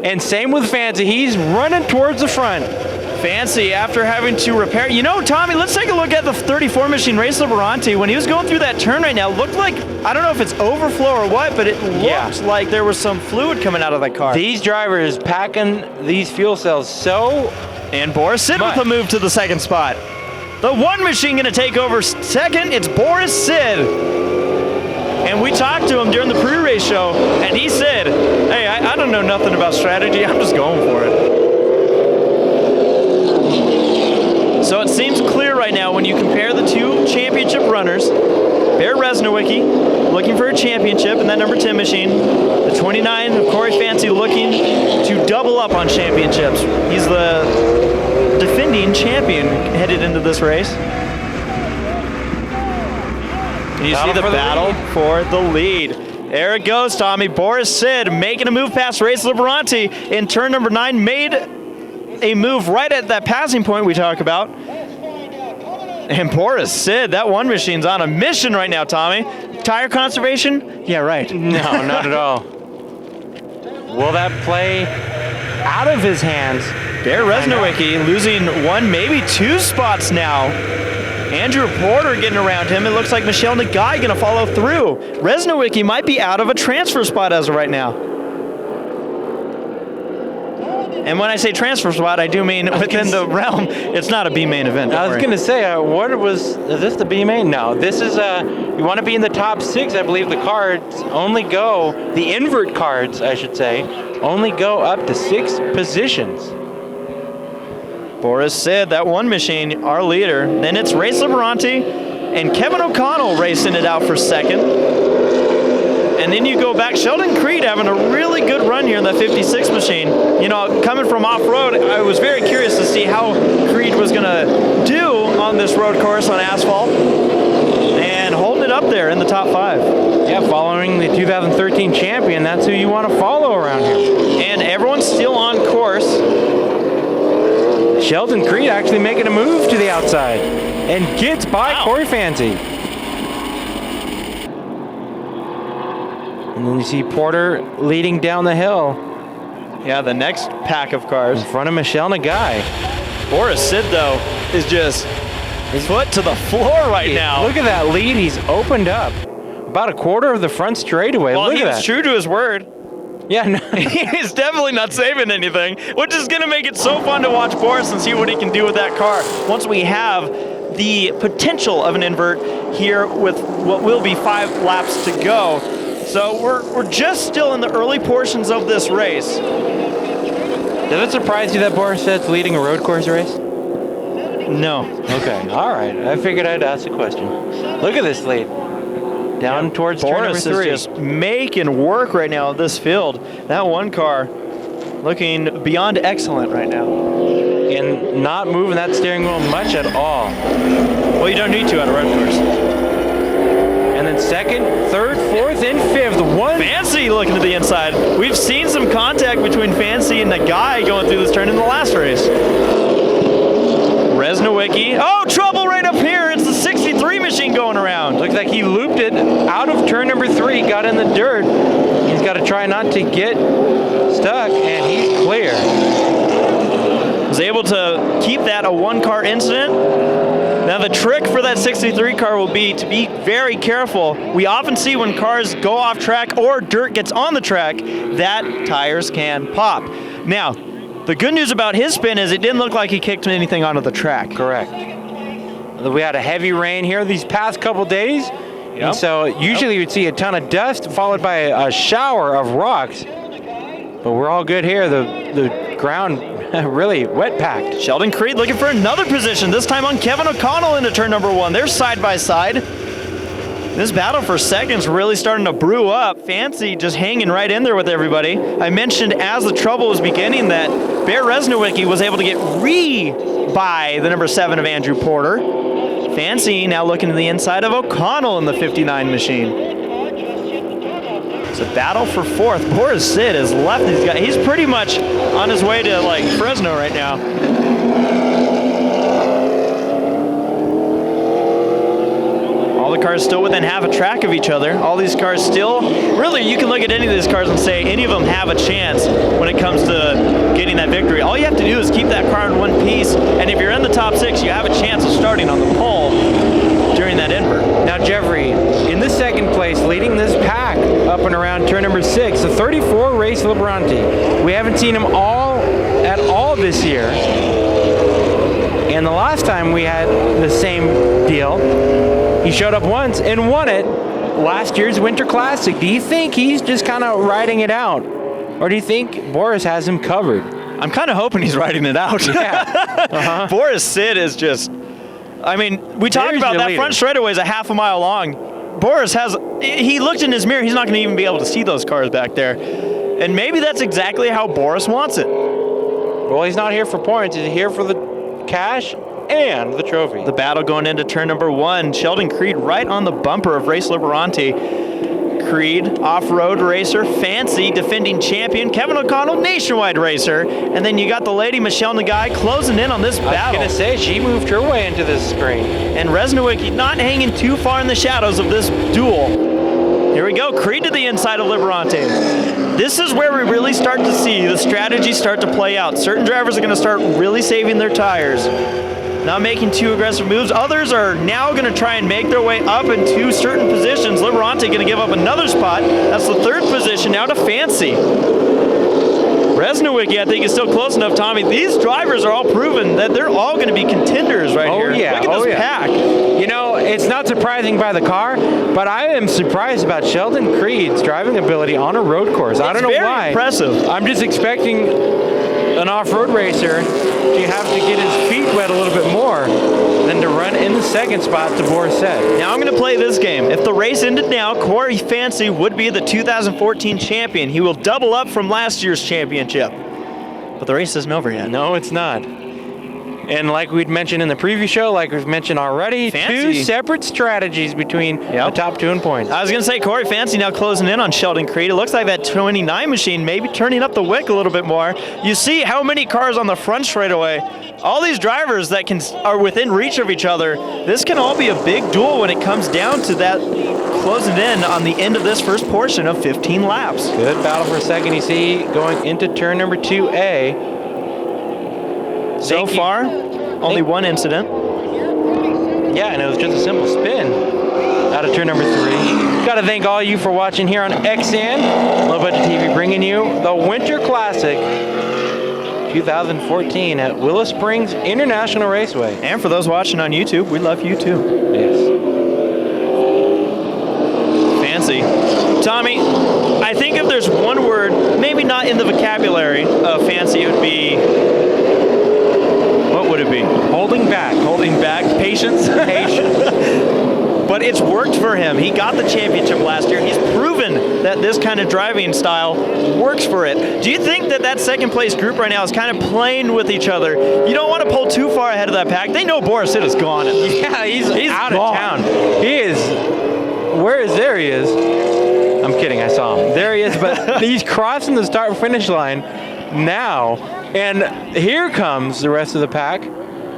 [SPEAKER 2] And same with Fancy. He's running towards the front.
[SPEAKER 1] Fancy, after having to repair. You know, Tommy, let's take a look at the 34 machine, Race Liberanti. When he was going through that turn right now, looked like, I don't know if it's overflow or what, but it looked like there was some fluid coming out of that car.
[SPEAKER 2] These drivers packing these fuel cells so.
[SPEAKER 1] And Boris Said with a move to the second spot. The one machine going to take over second. It's Boris Said. And we talked to him during the pre-race show, and he said, hey, I don't know nothing about strategy. I'm just going for it. So it seems clear right now when you compare the two championship runners, Bear Rzesnowiecky looking for a championship in that number 10 machine. The 29 of Corey Fancy looking to double up on championships. He's the defending champion headed into this race. And you see the battle for the lead. There it goes, Tommy. Boris Said making a move past Race Liberanti in turn number 9. Made a move right at that passing point we talk about. And Boris Said, that one machine's on a mission right now, Tommy. Tire conservation? Yeah, right.
[SPEAKER 2] No, not at all. Will that play out of his hands?
[SPEAKER 1] Bear Rzesnowiecky losing one, maybe two spots now. Andrew Porter getting around him. It looks like Michelle Nagai going to follow through. Rzesnowiecky might be out of a transfer spot as of right now. And when I say transfer spot, I do mean within the realm. It's not a B main event.
[SPEAKER 2] I was going to say, is this the B main? No, this is you want to be in the top 6. I believe the cards only go, the invert cards, I should say, only go up to 6 positions.
[SPEAKER 1] Boris Said, that one machine, our leader. Then it's Race Liberanti and Kevin O'Connell racing it out for second. And then you go back, Sheldon Creed having a really good run here in that 56 machine. You know, coming from off-road, I was very curious to see how Creed was going to do on this road course on asphalt. And holding it up there in the top 5.
[SPEAKER 2] Yeah, following the 2013 champion, that's who you want to follow around here.
[SPEAKER 1] And everyone's still on course.
[SPEAKER 2] Sheldon Creed actually making a move to the outside and gets by Corey Fancy. And then you see Porter leading down the hill.
[SPEAKER 1] Yeah, the next pack of cars.
[SPEAKER 2] In front of Michelle Nagai.
[SPEAKER 1] Boris Said, though, is just his foot to the floor right now.
[SPEAKER 2] Look at that lead he's opened up. About a quarter of the front straightaway.
[SPEAKER 1] Well,
[SPEAKER 2] Look at that.
[SPEAKER 1] He's true to his word.
[SPEAKER 2] Yeah, no.
[SPEAKER 1] He's definitely not saving anything, which is going to make it so fun to watch Boris and see what he can do with that car. Once we have the potential of an invert here with what will be 5 laps to go. So we're just still in the early portions of this race.
[SPEAKER 2] Does it surprise you that Boris Said's leading a road course race?
[SPEAKER 1] No.
[SPEAKER 2] Okay, all right. I figured I'd ask the question. Look at this lead. Down towards turn number 3.
[SPEAKER 1] Boris is just making work right now of this field. That one car looking beyond excellent right now.
[SPEAKER 2] And not moving that steering wheel much at all.
[SPEAKER 1] Well, you don't need to on a road course.
[SPEAKER 2] And then second, third, fourth, and fifth.
[SPEAKER 1] Fancy looking to the inside. We've seen some contact between Fancy and the guy going through this turn in the last race. Rzesnowiecky. Oh, trouble right up here. It's the 63 machine going around.
[SPEAKER 2] Looks like he looped it out of turn number 3, got in the dirt. He's got to try not to get stuck, and he's clear.
[SPEAKER 1] Was able to keep that a one-car incident. Now the trick for that 63 car will be to be very careful. We often see when cars go off track or dirt gets on the track, that tires can pop. Now, the good news about his spin is it didn't look like he kicked anything onto the track.
[SPEAKER 2] Correct. We had a heavy rain here these past couple days, and so usually you'd see a ton of dust followed by a shower of rocks. But we're all good here. The ground really wet packed.
[SPEAKER 1] Sheldon Creed looking for another position, this time on Kevin O'Connell into turn number 1. They're side by side. This battle for second's really starting to brew up. Fancy just hanging right in there with everybody. I mentioned as the trouble was beginning that Bear Rzesnowiecky was able to get by the number 7 of Andrew Porter. Fancy now looking to the inside of O'Connell in the 59 machine. It's a battle for 4th. Boris Said is left. He's pretty much on his way to like Fresno right now. All the of cars still within half a track of each other. All these cars still, really, you can look at any of these cars and say any of them have a chance when it comes to getting that victory. All you have to do is keep that car in one piece, and if you're in the top 6, you have a chance of starting on the pole during that invert.
[SPEAKER 2] Now, Jeffrey, in the second place, leading this pack up and around turn number 6, the 34 Race Liberanti. We haven't seen him at all this year. And the last time we had the same deal, he showed up once and won it last year's Winter Classic. Do you think he's just kind of riding it out? Or do you think Boris has him covered?
[SPEAKER 1] I'm kind of hoping he's riding it out.
[SPEAKER 2] Yeah.
[SPEAKER 1] Boris Said is just, I mean, we talked about that front straightaway is a half a mile long. Boris he looked in his mirror, he's not going to even be able to see those cars back there. And maybe that's exactly how Boris wants it.
[SPEAKER 2] Well, he's not here for points, he's here for the cash and the trophy.
[SPEAKER 1] The battle going into turn number 1. Sheldon Creed right on the bumper of Race Liberanti. Creed, off-road racer. Fancy, defending champion. Kevin O'Connell, nationwide racer. And then you got the lady, Michelle Nagai, closing in on this battle.
[SPEAKER 2] I was going to say, she moved her way into this screen.
[SPEAKER 1] And Rzesnowiecky not hanging too far in the shadows of this duel. Here we go, Creed to the inside of Liberanti. This is where we really start to see the strategy start to play out. Certain drivers are going to start really saving their tires. Not making too aggressive moves. Others are now going to try and make their way up into certain positions. Liberanti going to give up another spot. That's the 3rd position now to Fancy. Rzesnowiecky, I think, is still close enough, Tommy. These drivers are all proven that they're all going to be contenders right here.
[SPEAKER 2] Yeah.
[SPEAKER 1] Look at this pack.
[SPEAKER 2] You know, it's not surprising by the car, but I am surprised about Sheldon Creed's driving ability on a road course. I don't know why.
[SPEAKER 1] It's very impressive.
[SPEAKER 2] I'm just expecting an off-road racer to have to get his feet wet a little bit more than to run in the 2nd spot to Boris Said.
[SPEAKER 1] Now I'm going to play this game. If the race ended now, Corey Fancy would be the 2014 champion. He will double up from last year's championship. But the race isn't over yet.
[SPEAKER 2] No, it's not. And like we'd mentioned in the preview show, like we've mentioned already,
[SPEAKER 1] Fancy.
[SPEAKER 2] 2 separate strategies between the top 2 in points.
[SPEAKER 1] I was going to say, Corey Fancy now closing in on Sheldon Creed. It looks like that 29 machine maybe turning up the wick a little bit more. You see how many cars on the front straightaway. All these drivers that are within reach of each other. This can all be a big duel when it comes down to that closing in on the end of this first portion of 15 laps.
[SPEAKER 2] Good battle for second, you see, going into turn number 2A.
[SPEAKER 1] So far, only one incident.
[SPEAKER 2] Yeah, and it was just a simple spin out of turn number 3. Got to thank all you for watching here on XN, Low Budget TV, bringing you the Winter Classic 2014 at Willow Springs International Raceway.
[SPEAKER 1] And for those watching on YouTube, we love you too.
[SPEAKER 2] Yes.
[SPEAKER 1] Fancy. Tommy, I think if there's one word, maybe not in the vocabulary of Fancy, it would be, what would it be?
[SPEAKER 2] Holding back.
[SPEAKER 1] Holding back. Patience. But it's worked for him. He got the championship last year. He's proven that this kind of driving style works for it. Do you think that second place group right now is kind of playing with each other? You don't want to pull too far ahead of that pack. They know Boris Said is gone.
[SPEAKER 2] Yeah, he's out of town. He is. There he is. I'm kidding, I saw him. There he is, but he's crossing the start-finish line now. And here comes the rest of the pack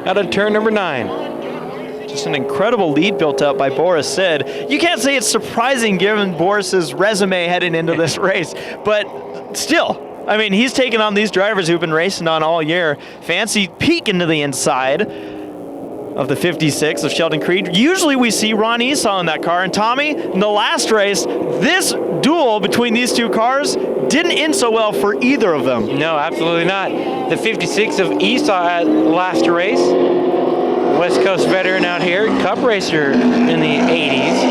[SPEAKER 2] out of turn number 9.
[SPEAKER 1] Just an incredible lead built up by Boris Said. You can't say it's surprising given Boris's resume heading into this race, but still, I mean, he's taken on these drivers who've been racing on all year. Fancy peeking to the inside of the 56 of Sheldon Creed. Usually we see Ron Esau in that car, and Tommy, in the last race, this duel between these two cars didn't end so well for either of them.
[SPEAKER 2] No, absolutely not. The 56 of Esau at last race, West Coast veteran out here, Cup racer in the 80s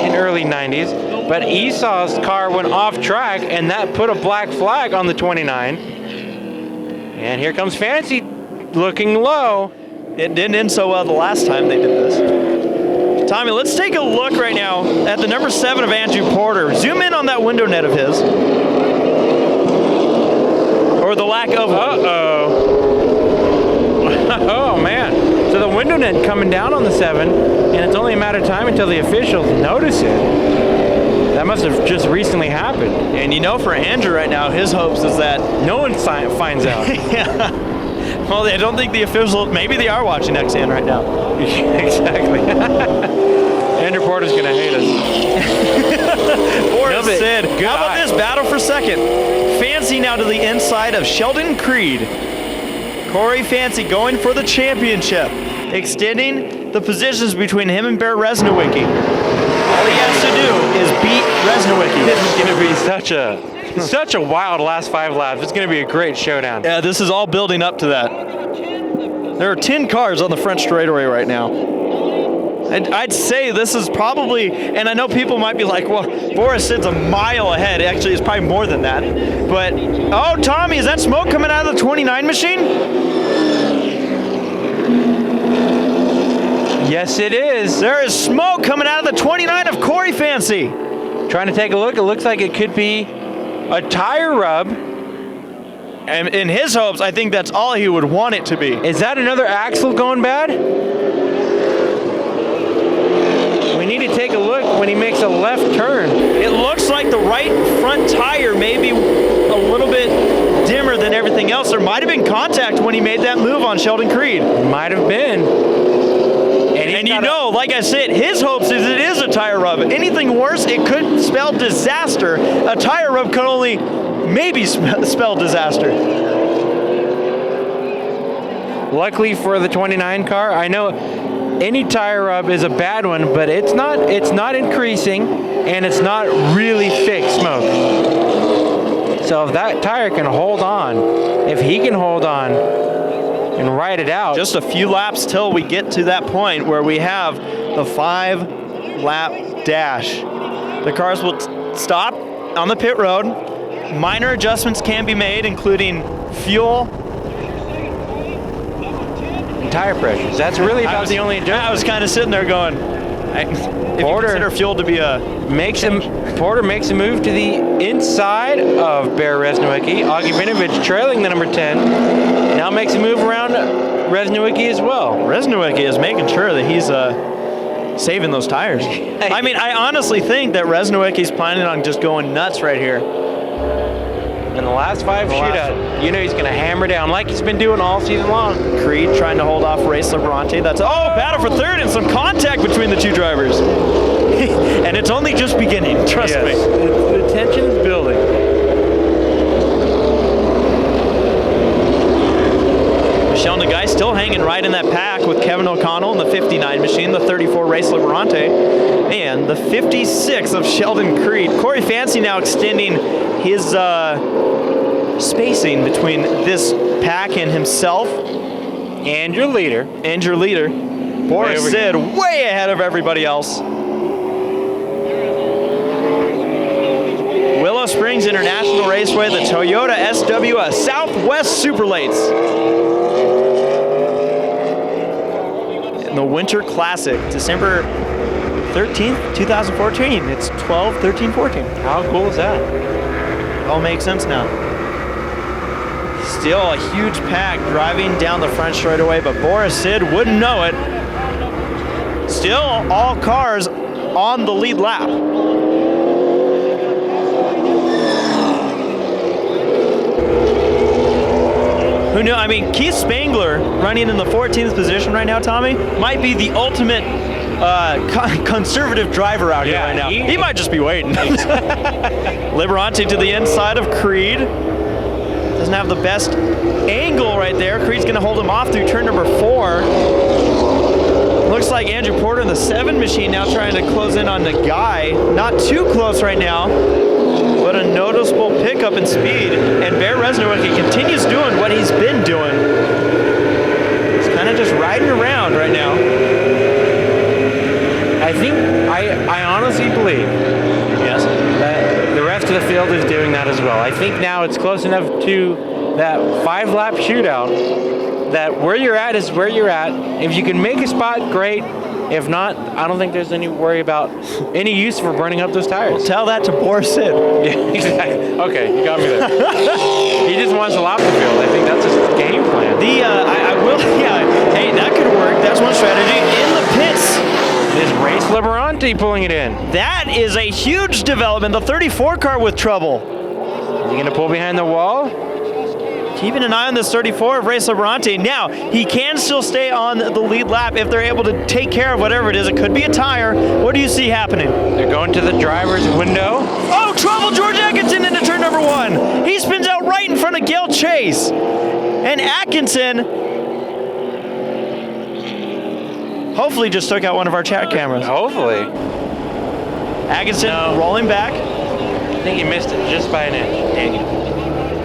[SPEAKER 2] and early 90s, but Esau's car went off track, and that put a black flag on the 29. And here comes Fancy looking low.
[SPEAKER 1] It didn't end so well the last time they did this. Tommy, let's take a look right now at the number 7 of Andrew Porter. Zoom in on that window net of his. Or the lack of one.
[SPEAKER 2] Oh, man. So the window net coming down on the 7, and it's only a matter of time until the officials notice it. That must have just recently happened.
[SPEAKER 1] And you know, for Andrew right now, his hopes is that
[SPEAKER 2] no one finds out.
[SPEAKER 1] Yeah. Well, I don't think the official, maybe they are watching XN right now.
[SPEAKER 2] Exactly. Andrew Porter's going to hate us.
[SPEAKER 1] Boris Said.
[SPEAKER 2] Good
[SPEAKER 1] How about
[SPEAKER 2] eye.
[SPEAKER 1] this battle for second? Fancy now to the inside of Sheldon Creed. Corey Fancy going for the championship, extending the positions between him and Bear Rzesnowiecky. All he has to do is beat Rzesnowiecky.
[SPEAKER 2] This is going to be such a wild last 5 laps. It's going to be a great showdown.
[SPEAKER 1] Yeah, this is all building up to that. There are 10 cars on the French straightaway right now. I'd say this is probably, and I know people might be like, well, Boris Sid's a mile ahead. Actually, it's probably more than that. But, oh, Tommy, is that smoke coming out of the 29 machine?
[SPEAKER 2] Yes, it is.
[SPEAKER 1] There is smoke coming out of the 29 of Corey Fancy.
[SPEAKER 2] Trying to take a look. It looks like it could be a tire rub.
[SPEAKER 1] And in his hopes, I think that's all he would want it to be.
[SPEAKER 2] Is that another axle going bad? We need to take a look when he makes a left turn.
[SPEAKER 1] It looks like the right front tire may be a little bit dimmer than everything else. There might have been contact when he made that move on Sheldon Creed.
[SPEAKER 2] Might have been.
[SPEAKER 1] And you know, like I said, his hopes is it is a tire rub. Anything worse, it could spell disaster. A tire rub could only maybe spell disaster.
[SPEAKER 2] Luckily for the 29 car, I know any tire rub is a bad one, but it's not increasing and it's not really thick smoke. So if that tire can hold on, if he can hold on and ride it out.
[SPEAKER 1] Just a few laps till we get to that point where we have the 5-lap dash. The cars will stop on the pit road. Minor adjustments can be made, including fuel.
[SPEAKER 2] Tire pressures. That's really about the only adjustment.
[SPEAKER 1] I was kind of sitting there going, if you consider fuel to be a
[SPEAKER 2] Porter makes a move to the inside of Bear Rzesnowiecky. Augie Vidovic trailing the number 10. Now makes a move around Rzesnowiecky as well.
[SPEAKER 1] Rzesnowiecky is making sure that he's saving those tires. I mean, I honestly think that Rzesnowicky's planning on just going nuts right here.
[SPEAKER 2] In the last 5 shootout, you know he's going to hammer down like he's been doing all season long.
[SPEAKER 1] Creed trying to hold off Race Liberante. That's battle for third and some contact between the two drivers. And it's only just beginning, trust me.
[SPEAKER 2] The tension is building.
[SPEAKER 1] Michel Nagai still hanging right in that pack with Kevin O'Connell in the 59 machine, the 34 Race Liberante, and the 56 of Sheldon Creed. Corey Fancy now extending his spacing between this pack and himself.
[SPEAKER 2] And your leader.
[SPEAKER 1] Boris Said way ahead of everybody else. Willow Springs International Raceway, the Toyota SWS Southwest Superlates. In the Winter Classic, December 13th, 2014. It's 12, 13, 14.
[SPEAKER 2] How cool is that?
[SPEAKER 1] It all makes sense now. Still a huge pack driving down the front straightaway, but Boris Said wouldn't know it. Still all cars on the lead lap. Who knew? I mean, Keith Spangler running in the 14th position right now, Tommy, might be the ultimate conservative driver out here right now. He might just be waiting. Liberante to the inside of Creed. Doesn't have the best angle right there. Creed's going to hold him off through turn number 4. Looks like Andrew Porter in the 7 machine now trying to close in on the guy. Not too close right now, but a noticeable pickup in speed. And Bear Rzesnowiecky continues doing what he's been doing. He's kind of just riding around right now.
[SPEAKER 2] I honestly believe that the rest of the field is doing that as well. I think now it's close enough to that 5-lap shootout that where you're at is where you're at. If you can make a spot, great. If not, I don't think there's any worry about any use for burning up those tires.
[SPEAKER 1] Well, tell that to Boris Said.
[SPEAKER 2] Yeah, exactly. Okay, you got me there. He just wants to lap the field. I think that's his game plan.
[SPEAKER 1] Hey, that could work. That's one strategy. In the pits.
[SPEAKER 2] Is Race Liberante pulling it in?
[SPEAKER 1] That is a huge development. The 34 car with trouble.
[SPEAKER 2] Is he going to pull behind the wall?
[SPEAKER 1] keeping an eye on this 34 of Ray Labronte. Now, he can still stay on the lead lap if they're able to take care of whatever it is. It could be a tire. What do you see happening?
[SPEAKER 2] They're going to the driver's window.
[SPEAKER 1] Oh, trouble! George Atkinson into turn number 1. He spins out right in front of Gail Chase. And Atkinson hopefully just took out one of our chat cameras.
[SPEAKER 2] Hopefully.
[SPEAKER 1] Atkinson rolling back.
[SPEAKER 2] I think he missed it just by an inch. Dang it.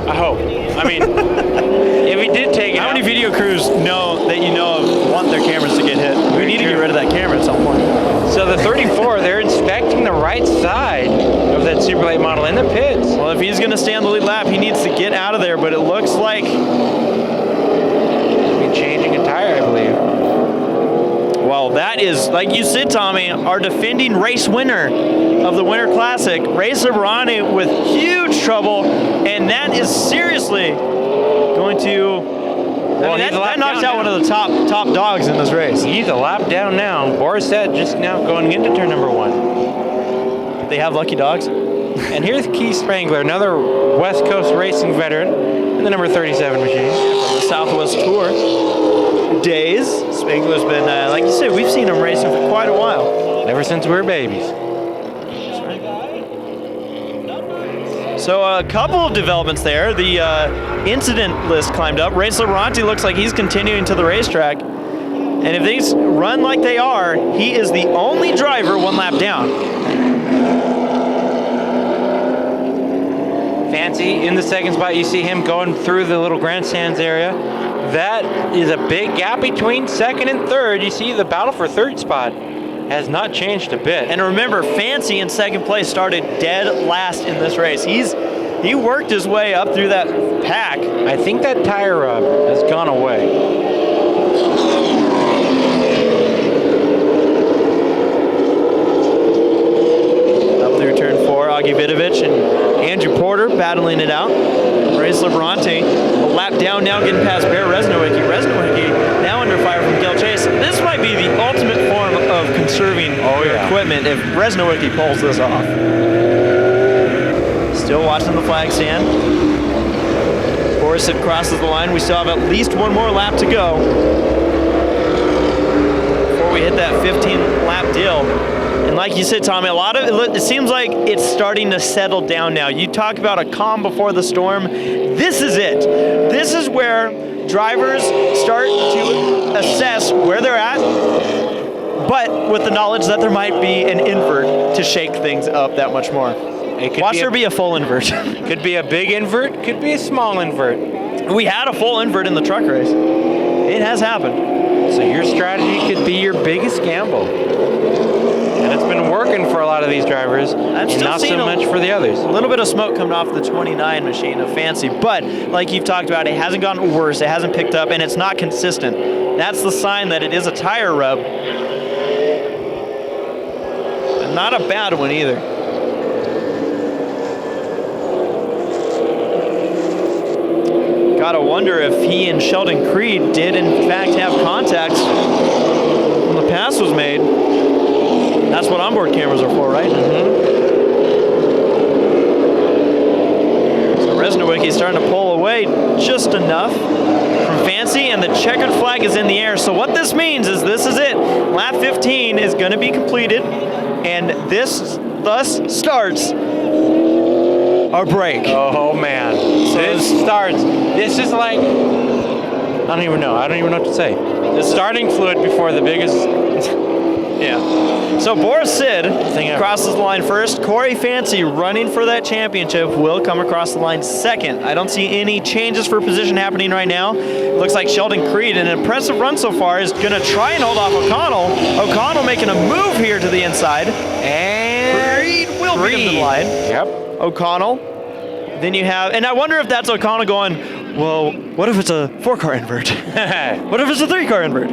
[SPEAKER 2] I hope. I mean, if he did take it
[SPEAKER 1] How
[SPEAKER 2] out,
[SPEAKER 1] many video crews know that you know of want their cameras to get hit? We need to get rid of that camera at some point.
[SPEAKER 2] So the 34, they're inspecting the right side of that Super Late model in the pits.
[SPEAKER 1] Well, if he's going to stay on the lead lap, he needs to get out of there, but it looks like
[SPEAKER 2] He'll be changing a tire, I believe.
[SPEAKER 1] well, that is, like you said, Tommy, our defending race winner of the Winter Classic, Ray Labronte, with huge trouble, and that is seriously going to. That knocks out one of the top dogs in this race.
[SPEAKER 2] He's a lap down now. Boris Said just now going into turn number 1.
[SPEAKER 1] They have lucky dogs.
[SPEAKER 2] And here's Keith Spangler, another West Coast racing veteran in the number 37 machine.
[SPEAKER 1] From the Southwest Tour days. Spangler's been, like you said, we've seen him racing for quite a while.
[SPEAKER 2] Ever since we were babies.
[SPEAKER 1] So a couple of developments there. The incident list climbed up. Ray Labronte looks like he's continuing to the racetrack. And if things run like they are, he is the only driver 1 lap down.
[SPEAKER 2] Fancy in the second spot, you see him going through the little grandstands area. That is a big gap between second and third. You see the battle for third spot has not changed a bit.
[SPEAKER 1] And remember, Fancy in second place started dead last in this race. He worked his way up through that pack.
[SPEAKER 2] I think that tire rub has gone away.
[SPEAKER 1] Up through turn 4, Augie Vidovic and Andrew Porter battling it out. Ray Labronte a lap down now, getting past Rzesnowiecky. Rzesnowiecky now under fire from Gail Chase. This might be the ultimate form of conserving your equipment if Rzesnowiecky pulls this off. Still watching the flag stand. Boris Said crosses the line. We still have at least one more lap to go before we hit that 15-lap deal. And like you said, Tommy, a lot of it seems like it's starting to settle down now. You talk about a calm before the storm. This is it. This is where drivers start to assess where they're at, but with the knowledge that there might be an invert to shake things up that much more. Watch there be a full invert.
[SPEAKER 2] Could be a big invert, could be a small invert.
[SPEAKER 1] We had a full invert in the truck race. It has happened.
[SPEAKER 2] So your strategy could be your biggest gamble. And it's been working for a lot of these drivers,
[SPEAKER 1] I'm still
[SPEAKER 2] not
[SPEAKER 1] seeing
[SPEAKER 2] so much for the others.
[SPEAKER 1] A little bit of smoke coming off the 29 machine of Fancy, but like you've talked about, it hasn't gotten worse, it hasn't picked up, and it's not consistent. That's the sign that it is a tire rub. And not a bad one either. Gotta wonder if he and Sheldon Creed did in fact have contact when the pass was made. That's what onboard cameras are for, right? So Rzesnowiecky is starting to pull away just enough from Fancy, and the checkered flag is in the air. So what this means is this is it. Lap 15 is going to be completed, and this thus starts our break.
[SPEAKER 2] Oh man, this is like, I don't even know what to say. The starting fluid before the biggest.
[SPEAKER 1] Yeah. So Boris Said crosses the line first. Corey Fancy, running for that championship, will come across the line second. I don't see any changes for position happening right now. Looks like Sheldon Creed, an impressive run so far, is going to try and hold off O'Connell. O'Connell making a move here to the inside.
[SPEAKER 2] And
[SPEAKER 1] Creed will beat him to the line.
[SPEAKER 2] Yep.
[SPEAKER 1] O'Connell. Then you have, and I wonder if that's O'Connell going, well, what if it's a 4-car invert? What if it's a 3-car invert?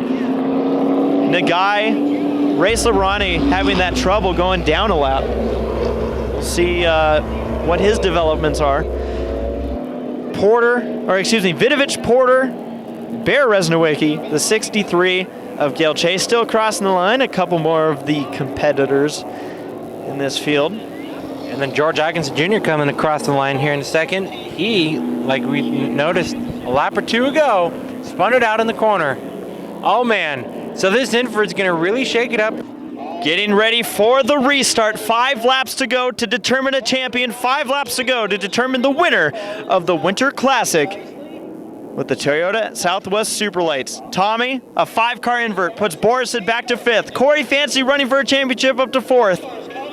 [SPEAKER 1] Nagai, Ray Labronte having that trouble going down a lap. See what his developments are. Vidovic, Porter, Rzesnowiecky, the 63 of Gail Chase, still crossing the line. A couple more of the competitors in this field.
[SPEAKER 2] And then George Atkinson Jr. coming across the line here in a second. He, like we noticed, A lap or two ago, spun it out in the corner. Oh man, so this Inford's gonna really shake it up.
[SPEAKER 1] Getting ready for the restart. 5 laps to go to determine a champion. 5 laps to go to determine the winner of the Winter Classic with the Toyota Southwest Superlates. Tommy, a 5-car invert, puts Boris Said back to 5th. Corey Fancy running for a championship up to 4th.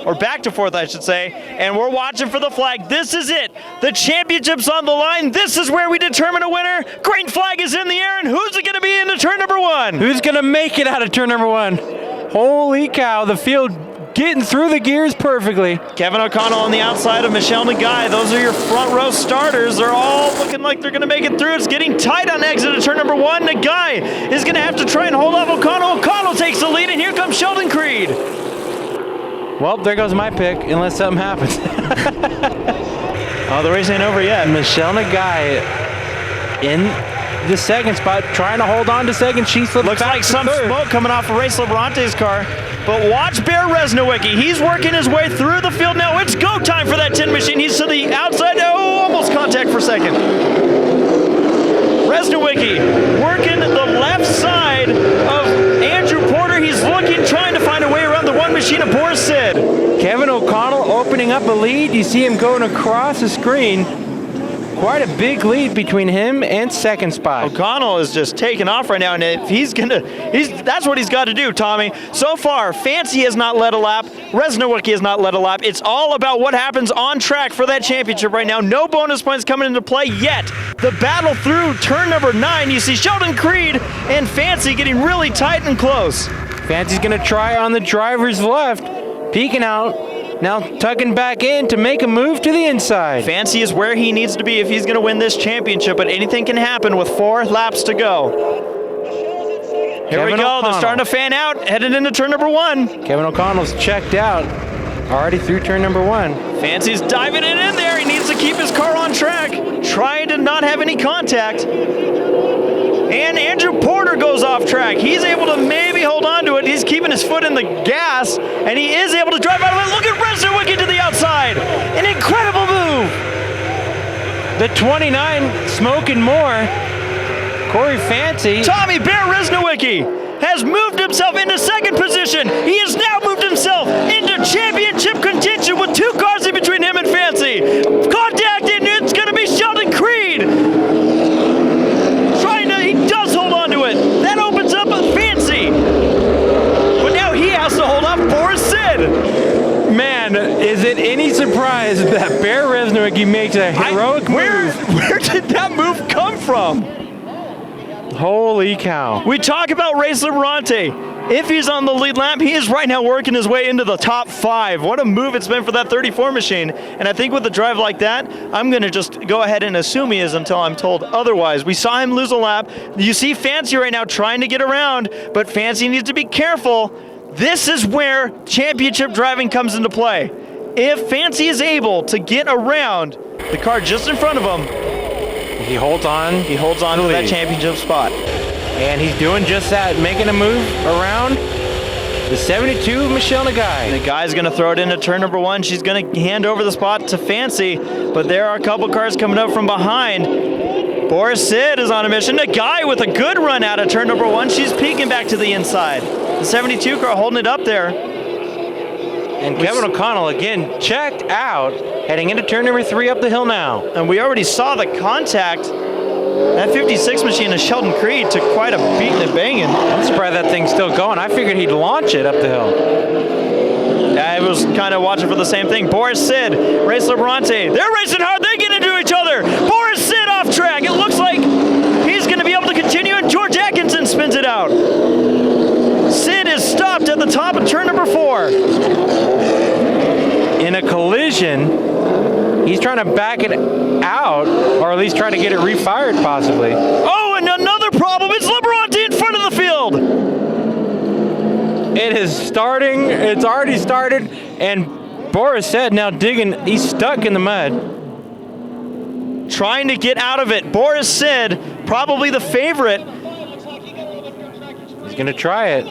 [SPEAKER 1] Or back to 4th, I should say. And we're watching for the flag. This is it. The championship's on the line. This is where we determine a winner. Green flag is in the air, and who's it going to be into turn number 1?
[SPEAKER 2] Who's gonna make it out of turn number 1? Holy cow, the field getting through the gears perfectly.
[SPEAKER 1] Kevin O'Connell on the outside of Michelle Nagai. Those are your front row starters. They're all looking like they're going to make it through. It's getting tight on exit of turn number 1. Nagai is going to have to try and hold off O'Connell. O'Connell takes the lead, and here comes Sheldon Creed.
[SPEAKER 2] Well, there goes my pick, unless something happens.
[SPEAKER 1] Oh, the race ain't over yet.
[SPEAKER 2] Michelle Nagai in the second spot, trying to hold on to second. She slipped
[SPEAKER 1] Looks
[SPEAKER 2] back
[SPEAKER 1] like
[SPEAKER 2] to
[SPEAKER 1] some
[SPEAKER 2] third.
[SPEAKER 1] smoke coming off of Race Labrante's car. But watch Bear Rzesnowiecky. He's working his way through the field now. It's go time for that 10 machine. He's to the outside. Oh, almost contact for second. Rzesnowiecky working the left side of Andrew Porter. He's looking, trying to find a way around the 1 machine of Boris Said.
[SPEAKER 2] Kevin O'Connell opening up a lead. You see him going across the screen. Quite a big lead between him and second spot.
[SPEAKER 1] O'Connell is just taking off right now, and if that's what he's got to do, Tommy. So far, Fancy has not led a lap. Rzesnowiecky has not led a lap. It's all about what happens on track for that championship right now. No bonus points coming into play yet. The battle through turn number 9. You see Sheldon Creed and Fancy getting really tight and close.
[SPEAKER 2] Fancy's gonna try on the driver's left, peeking out. Now tucking back in to make a move to the inside.
[SPEAKER 1] Fancy is where he needs to be if he's going to win this championship, but anything can happen with 4 laps to go. Here we go. They're starting to fan out, headed into turn number 1.
[SPEAKER 2] Kevin O'Connell's checked out, already through turn number 1.
[SPEAKER 1] Fancy's diving it in there. He needs to keep his car on track, trying to not have any contact. And Andrew Porter goes off track. He's able to maybe hold on to it. He's keeping his foot in the gas, and he is able to drive out of it. Look at Rzesnowiecky to the outside. An incredible move.
[SPEAKER 2] The 29 smoking more. Corey Fancy.
[SPEAKER 1] Tommy Bear Rzesnowiecky has moved himself into second position. He has now moved himself into championship contention with 2 cars in between him and Fancy. Contact, and it's going to be Sheldon Creed. He does hold on to it. That opens up a Fancy. But now he has to hold off Boris Said.
[SPEAKER 2] Man, is it any surprise that Bear Rzesnowiecky makes a heroic move?
[SPEAKER 1] Where did that move come from?
[SPEAKER 2] Holy cow.
[SPEAKER 1] We talk about Race Labrante. If he's on the lead lap, he is right now working his way into the top 5. What a move it's been for that 34 machine. And I think with a drive like that, I'm going to just go ahead and assume he is until I'm told otherwise. We saw him lose a lap. You see Fancy right now trying to get around, but Fancy needs to be careful. This is where championship driving comes into play. If Fancy is able to get around the car just in front of him,
[SPEAKER 2] he holds on.
[SPEAKER 1] He holds on to that championship spot.
[SPEAKER 2] And he's doing just that, making a move around the 72 Michelle Nagai.
[SPEAKER 1] Nagai's going to throw it into turn number 1. She's going to hand over the spot to Fancy, but there are a couple cars coming up from behind. Boris Said is on a mission. Nagai with a good run out of turn number 1. She's peeking back to the inside. The 72 car holding it up there.
[SPEAKER 2] And Kevin O'Connell again checked out, heading into turn number 3 up the hill now.
[SPEAKER 1] And we already saw the contact. That 56 machine of Sheldon Creed took quite a beating and banging.
[SPEAKER 2] I'm surprised that thing's still going. I figured he'd launch it up the hill.
[SPEAKER 1] I was kind of watching for the same thing. Boris Said, Race Labrante. They're racing hard. They get into each other. Boris Said off track. It looks like he's going to be able to continue, and George Atkinson spins it out. Sid is stopped at the top of turn number 4.
[SPEAKER 2] In a collision, he's trying to back it out, or at least try to get it refired possibly.
[SPEAKER 1] Oh, and another problem. It's Labrante in front of the field.
[SPEAKER 2] It is starting. It's already started, and Boris Said now digging. He's stuck in the mud.
[SPEAKER 1] Trying to get out of it. Boris Said, probably the favorite.
[SPEAKER 2] He's going to try it.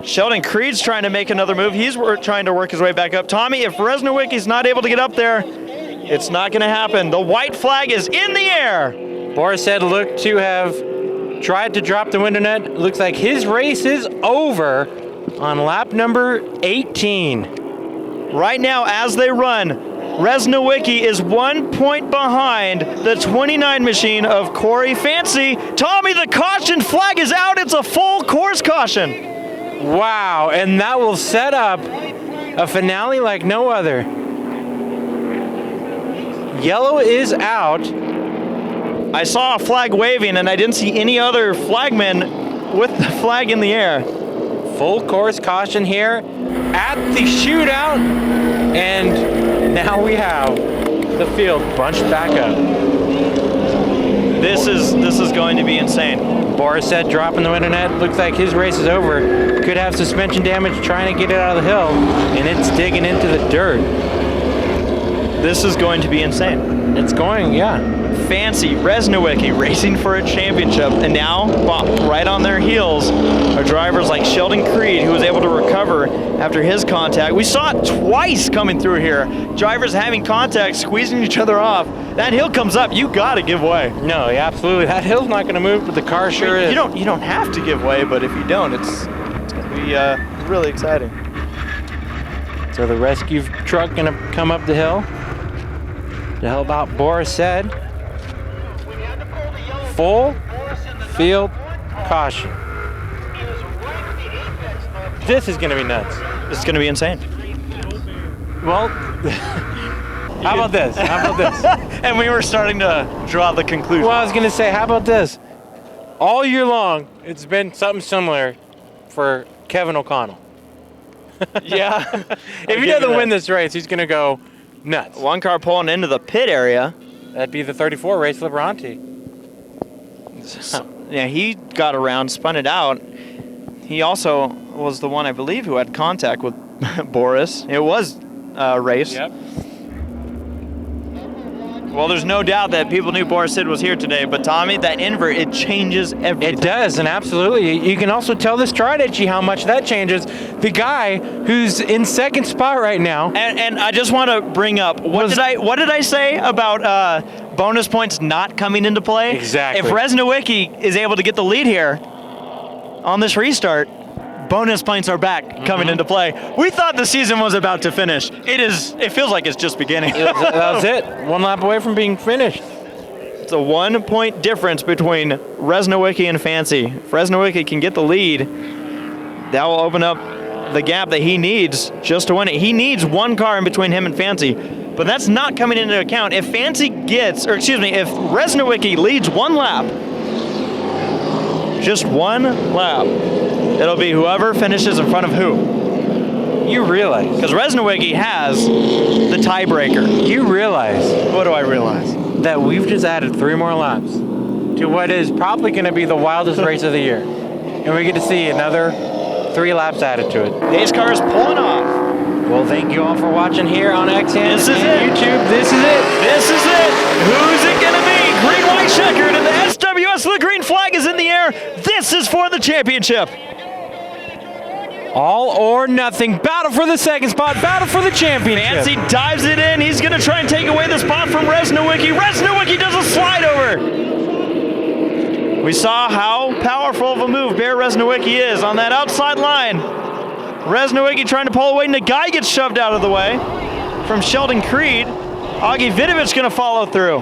[SPEAKER 1] Sheldon Creed's trying to make another move. He's trying to work his way back up. Tommy, if Rzesnowicky's not able to get up there, it's not going to happen. The white flag is in the air.
[SPEAKER 2] Boris Said looked to have tried to drop the window net. It looks like his race is over on lap number 18.
[SPEAKER 1] Right now, as they run, Rzesnowiecky is 1 point behind the 29 machine of Corey Fancy. Tommy, the caution flag is out. It's a full course caution.
[SPEAKER 2] Wow, and that will set up a finale like no other. Yellow is out.
[SPEAKER 1] I saw a flag waving, and I didn't see any other flagmen with the flag in the air.
[SPEAKER 2] Full course caution here at the shootout, and now we have the field bunched back up.
[SPEAKER 1] This is going to be insane.
[SPEAKER 2] Boris Said dropping the window net. Looks like his race is over. Could have suspension damage trying to get it out of the hill, and it's digging into the dirt.
[SPEAKER 1] This is going to be insane.
[SPEAKER 2] It's going, yeah.
[SPEAKER 1] Fancy, Rzesnowiecky racing for a championship, and now right on their heels are drivers like Sheldon Creed, who was able to recover after his contact. We saw it twice coming through here. Drivers having contact, squeezing each other off. That hill comes up, you gotta give way.
[SPEAKER 2] No, yeah, absolutely. That hill's not gonna move, but the car sure is.
[SPEAKER 1] You don't have to give way, but if you don't, it's gonna be really exciting.
[SPEAKER 2] So the rescue truck gonna come up the hill to help out Boris Said. Full field caution. This is gonna be nuts.
[SPEAKER 1] This is gonna be insane.
[SPEAKER 2] Well, how about this? How about this?
[SPEAKER 1] And we were starting to draw the conclusion.
[SPEAKER 2] Well, I was gonna say, how about this? All year long, it's been something similar for Kevin O'Connell.
[SPEAKER 1] Yeah.
[SPEAKER 2] If he doesn't win this race, he's gonna go nuts.
[SPEAKER 1] One car pulling into the pit area.
[SPEAKER 2] That'd be the 34 race Liberanti.
[SPEAKER 1] Yeah, he got around, spun it out. He also was the one, I believe, who had contact with Boris. It was a race.
[SPEAKER 2] Yep.
[SPEAKER 1] Well, there's no doubt that people knew Boris Said was here today, but Tommy, that invert, it changes everything.
[SPEAKER 2] It does, and absolutely. You can also tell the strategy how much that changes. The guy who's in second spot right now.
[SPEAKER 1] And I just want to bring up, what did I say about bonus points not coming into play?
[SPEAKER 2] Exactly.
[SPEAKER 1] If Rzesnowiecky is able to get the lead here on this restart, bonus points are back coming into play. We thought the season was about to finish. It feels like it's just beginning.
[SPEAKER 2] That was it. One lap away from being finished.
[SPEAKER 1] It's a 1 point difference between Rzesnowiecky and Fancy. If Rzesnowiecky can get the lead, that will open up the gap that he needs just to win it. He needs one car in between him and Fancy, but that's not coming into account. If if Rzesnowiecky leads one lap, just one lap, it'll be whoever finishes in front of who.
[SPEAKER 2] You realize.
[SPEAKER 1] Because Rzesnowiecky has the tiebreaker.
[SPEAKER 2] You realize.
[SPEAKER 1] What do I realize?
[SPEAKER 2] That we've just added 3 more laps to what is probably going to be the wildest race of the year. And we get to see another 3 laps added to it.
[SPEAKER 1] Pace car is pulling off.
[SPEAKER 2] Well, thank you all for watching here on XN
[SPEAKER 1] This is it.
[SPEAKER 2] YouTube. This is it.
[SPEAKER 1] This is it. Who's it going to be? Green, white, checkered, and the SWS, the green flag is in the air. This is for the championship.
[SPEAKER 2] All or nothing. Battle for the second spot. Battle for the championship.
[SPEAKER 1] Fancy dives it in. He's going to try and take away the spot from Rzesnowiecky. Rzesnowiecky does a slide over. We saw how powerful of a move Bear Rzesnowiecky is on that outside line. Rzesnowiecky trying to pull away, and the guy gets shoved out of the way from Sheldon Creed. Augie Vidovic going to follow through.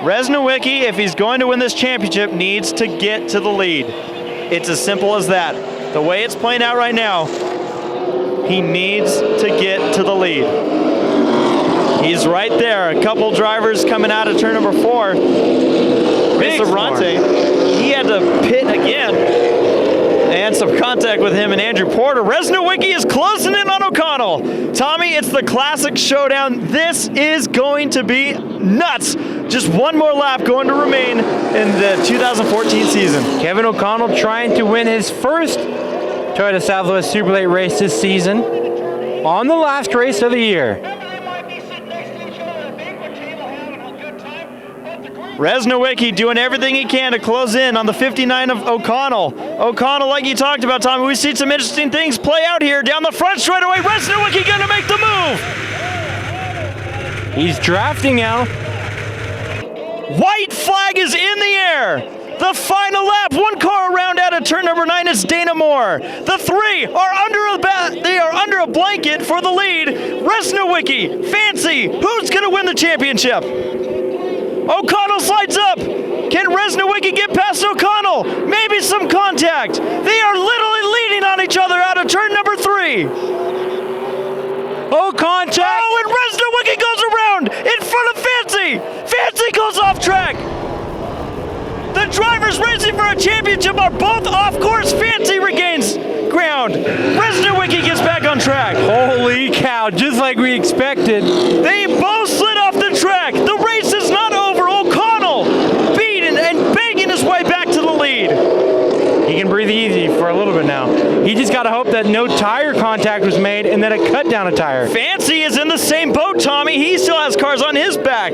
[SPEAKER 1] Rzesnowiecky, if he's going to win this championship, needs to get to the lead. It's as simple as that. The way it's playing out right now, he needs to get to the lead. He's right there. A couple drivers coming out of turn number 4. Liberanti, he had to pit again. And some contact with him and Andrew Porter. Rzesnowiecky is closing in on O'Connell. Tommy, it's the classic showdown. This is going to be nuts. Just one more lap going to remain in the 2014 season.
[SPEAKER 2] Kevin O'Connell trying to win his first Toyota Southwest Superlate race this season on the last race of the year.
[SPEAKER 1] Rzesnowiecky doing everything he can to close in on the 59 of O'Connell. O'Connell, like you talked about, Tommy, we see some interesting things play out here down the front straightaway. Rzesnowiecky gonna make the move.
[SPEAKER 2] He's drafting now.
[SPEAKER 1] White flag is in the air. The final lap, one car around out of turn number 9 is Dana Moore. The 3 are under a blanket for the lead. Rzesnowiecky, Fancy, who's going to win the championship? O'Connell slides up. Can Rzesnowiecky get past O'Connell? Maybe some contact. They are literally leaning on each other out of turn number 3.
[SPEAKER 2] Oh, contact!
[SPEAKER 1] Oh, and Rzesnowiecky goes around in front of Fancy. Fancy goes off track. The drivers racing for a championship are both off course. Fancy regains ground. Rzesnowiecky gets back on track.
[SPEAKER 2] Holy cow, just like we expected.
[SPEAKER 1] They both slid off the track. The race is not over. O'Connell beating and banging his way back to the lead.
[SPEAKER 2] He can breathe easy for a little bit now. He just got to hope that no tire contact was made and that it cut down a tire.
[SPEAKER 1] Fancy is in the same boat, Tommy. He still has cars on his back.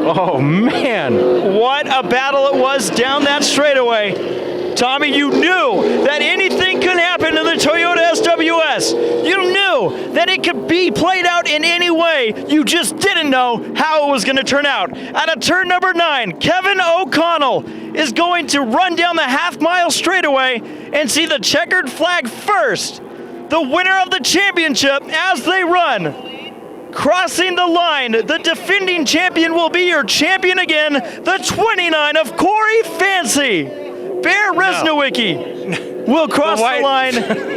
[SPEAKER 2] Oh, man.
[SPEAKER 1] What a battle it was down that straightaway. Tommy, you knew that anything could happen in the Toyota SWS. You knew that it could be played out in any way. You just didn't know how it was going to turn out. Out of turn number 9, Kevin O'Connell is going to run down the half-mile straightaway and see the checkered flag first. The winner of the championship as they run. Crossing the line, the defending champion will be your champion again, the 29 of Corey Fancy. Bear Rzesnowiecky will cross the line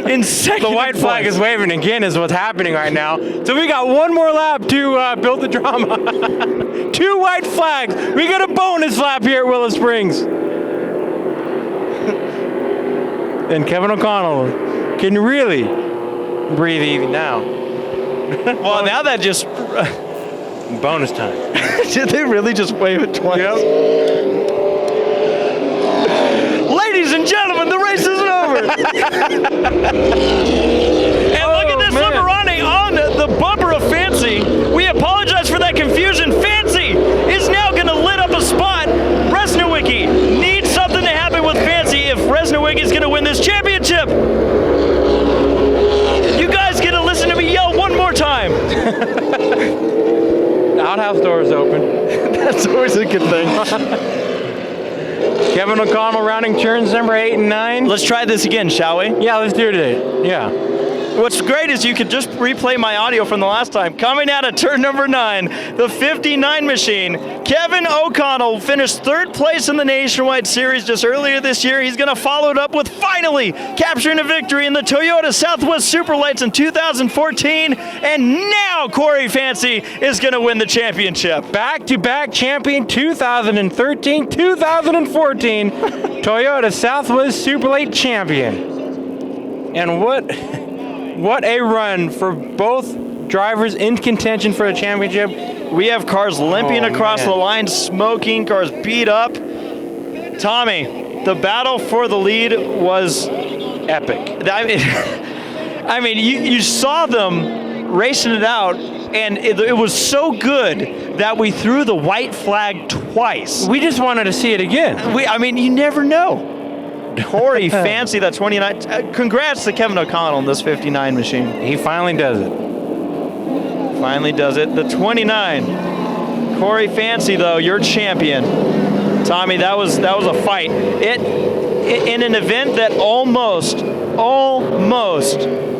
[SPEAKER 1] in second.
[SPEAKER 2] The white flag is waving again is what's happening right now. So we got one more lap to build the drama. 2 white flags. We got a bonus lap here at Willow Springs. And Kevin O'Connell can really breathe easy now.
[SPEAKER 1] Well, now that just...
[SPEAKER 2] bonus time.
[SPEAKER 1] Did they really just wave it twice?
[SPEAKER 2] Yep.
[SPEAKER 1] Ladies and gentlemen, the race isn't over. And look at this Liberani on the bumper of Fancy. We apologize for that confusion. Fancy is now going to lit up a spot. Rzesnowiecky needs something to happen with Fancy if Rzesnowiecky is going to win this championship. You guys get to listen to me yell one more time.
[SPEAKER 2] The outhouse door is open.
[SPEAKER 1] That's always a good thing.
[SPEAKER 2] Kevin O'Connell rounding turns number 8 and 9.
[SPEAKER 1] Let's try this again, shall we?
[SPEAKER 2] Yeah, let's do it today. Yeah.
[SPEAKER 1] What's great is you could just replay my audio from the last time. Coming out of turn number 9, the 59 machine, Kevin O'Connell finished 3rd place in the Nationwide Series just earlier this year. He's going to follow it up with finally capturing a victory in the Toyota Southwest Superlates in 2014. And now Corey Fancy is going to win the championship.
[SPEAKER 2] Back-to-back champion 2013, 2014, Toyota Southwest Superlate champion. And what a run for both drivers in contention for a championship.
[SPEAKER 1] We have cars limping across the line, smoking, cars beat up. Tommy, the battle for the lead was
[SPEAKER 2] epic.
[SPEAKER 1] I mean, you saw them racing it out, and it was so good that we threw the white flag twice.
[SPEAKER 2] We just wanted to see it again.
[SPEAKER 1] I mean, you never know. Corey Fancy, that 29. Congrats to Kevin O'Connell in this 59 machine.
[SPEAKER 2] He finally does it.
[SPEAKER 1] Finally does it. The 29. Corey Fancy, though, your champion. Tommy, that was a fight. In an event that almost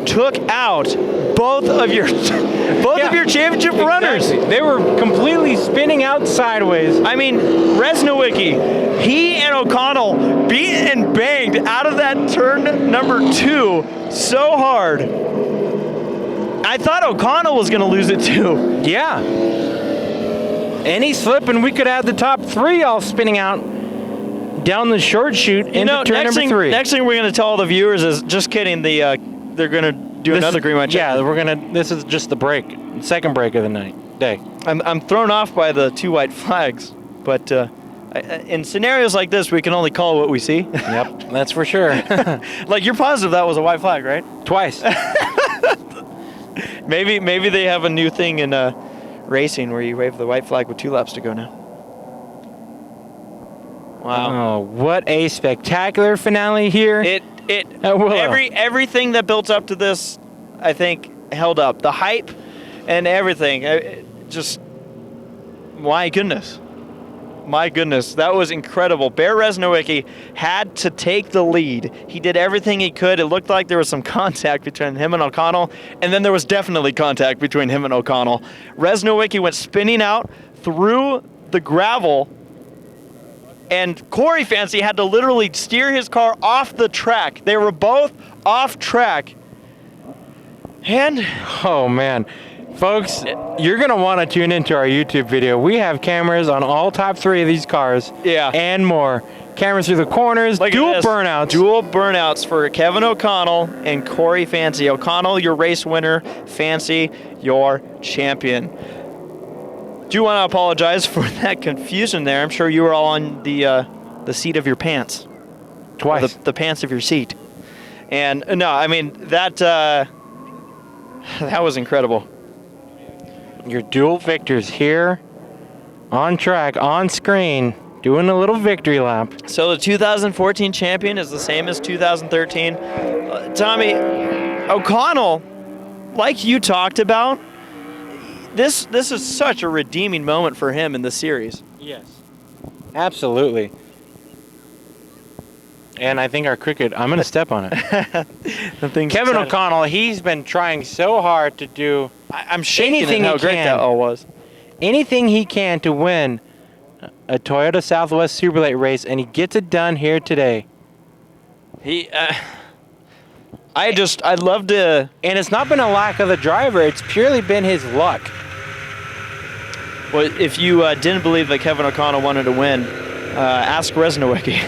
[SPEAKER 1] took out both of your championship runners.
[SPEAKER 2] They were completely spinning out sideways.
[SPEAKER 1] I mean, Rzesnowiecky, he and O'Connell beat and banged out of that turn number 2 so hard. I thought O'Connell was going to lose it too.
[SPEAKER 2] Yeah. Any slip and we could have the top 3 all spinning out down the short chute into turn number 3.
[SPEAKER 1] Next thing we're going to tell all the viewers is, just kidding, they're going to do another green white check.
[SPEAKER 2] Yeah, this is just the break, second break of the day.
[SPEAKER 1] I'm thrown off by the 2 white flags, but in scenarios like this, we can only call what we see.
[SPEAKER 2] Yep, that's for sure.
[SPEAKER 1] Like, you're positive that was a white flag, right?
[SPEAKER 2] Twice.
[SPEAKER 1] Maybe they have a new thing in racing where you wave the white flag with 2 laps to go now. Wow.
[SPEAKER 2] Oh, what a spectacular finale here.
[SPEAKER 1] Everything that built up to this, I think, held up. The hype and everything. Just, my goodness. My goodness, that was incredible. Bear Rzesnowiecky had to take the lead. He did everything he could. It looked like there was some contact between him and O'Connell, and then there was definitely contact between him and O'Connell. Rzesnowiecky went spinning out through the gravel, and Corey Fancy had to literally steer his car off the track. They were both off track. And
[SPEAKER 2] Oh man. Folks, you're going to want to tune into our YouTube video. We have cameras on all top 3 of these cars.
[SPEAKER 1] Yeah.
[SPEAKER 2] And more. Cameras through the corners,
[SPEAKER 1] look at
[SPEAKER 2] dual
[SPEAKER 1] this.
[SPEAKER 2] burnouts.
[SPEAKER 1] Dual burnouts for Kevin O'Connell and Corey Fancy. O'Connell, your race winner. Fancy, your champion. Do want to apologize for that confusion there. I'm sure you were all on the seat of your pants.
[SPEAKER 2] Twice.
[SPEAKER 1] The pants of your seat. And no, I mean, that was incredible.
[SPEAKER 2] Your dual victors here on track, on screen, doing a little victory lap.
[SPEAKER 1] So the 2014 champion is the same as 2013. Tommy, O'Connell, like you talked about, this is such a redeeming moment for him in the series.
[SPEAKER 2] Yes. Absolutely. And I think our cricket, I'm going to step on it. Kevin O'Connell, he's been trying so hard to do
[SPEAKER 1] I'm shaking
[SPEAKER 2] anything
[SPEAKER 1] at how
[SPEAKER 2] he
[SPEAKER 1] great
[SPEAKER 2] can.
[SPEAKER 1] that all was.
[SPEAKER 2] Anything he can to win a Toyota Southwest Superlate race, and he gets it done here today.
[SPEAKER 1] I'd love to.
[SPEAKER 2] And it's not been a lack of the driver, it's purely been his luck.
[SPEAKER 1] Well, if you didn't believe that Kevin O'Connell wanted to win, ask Rzesnowiecky.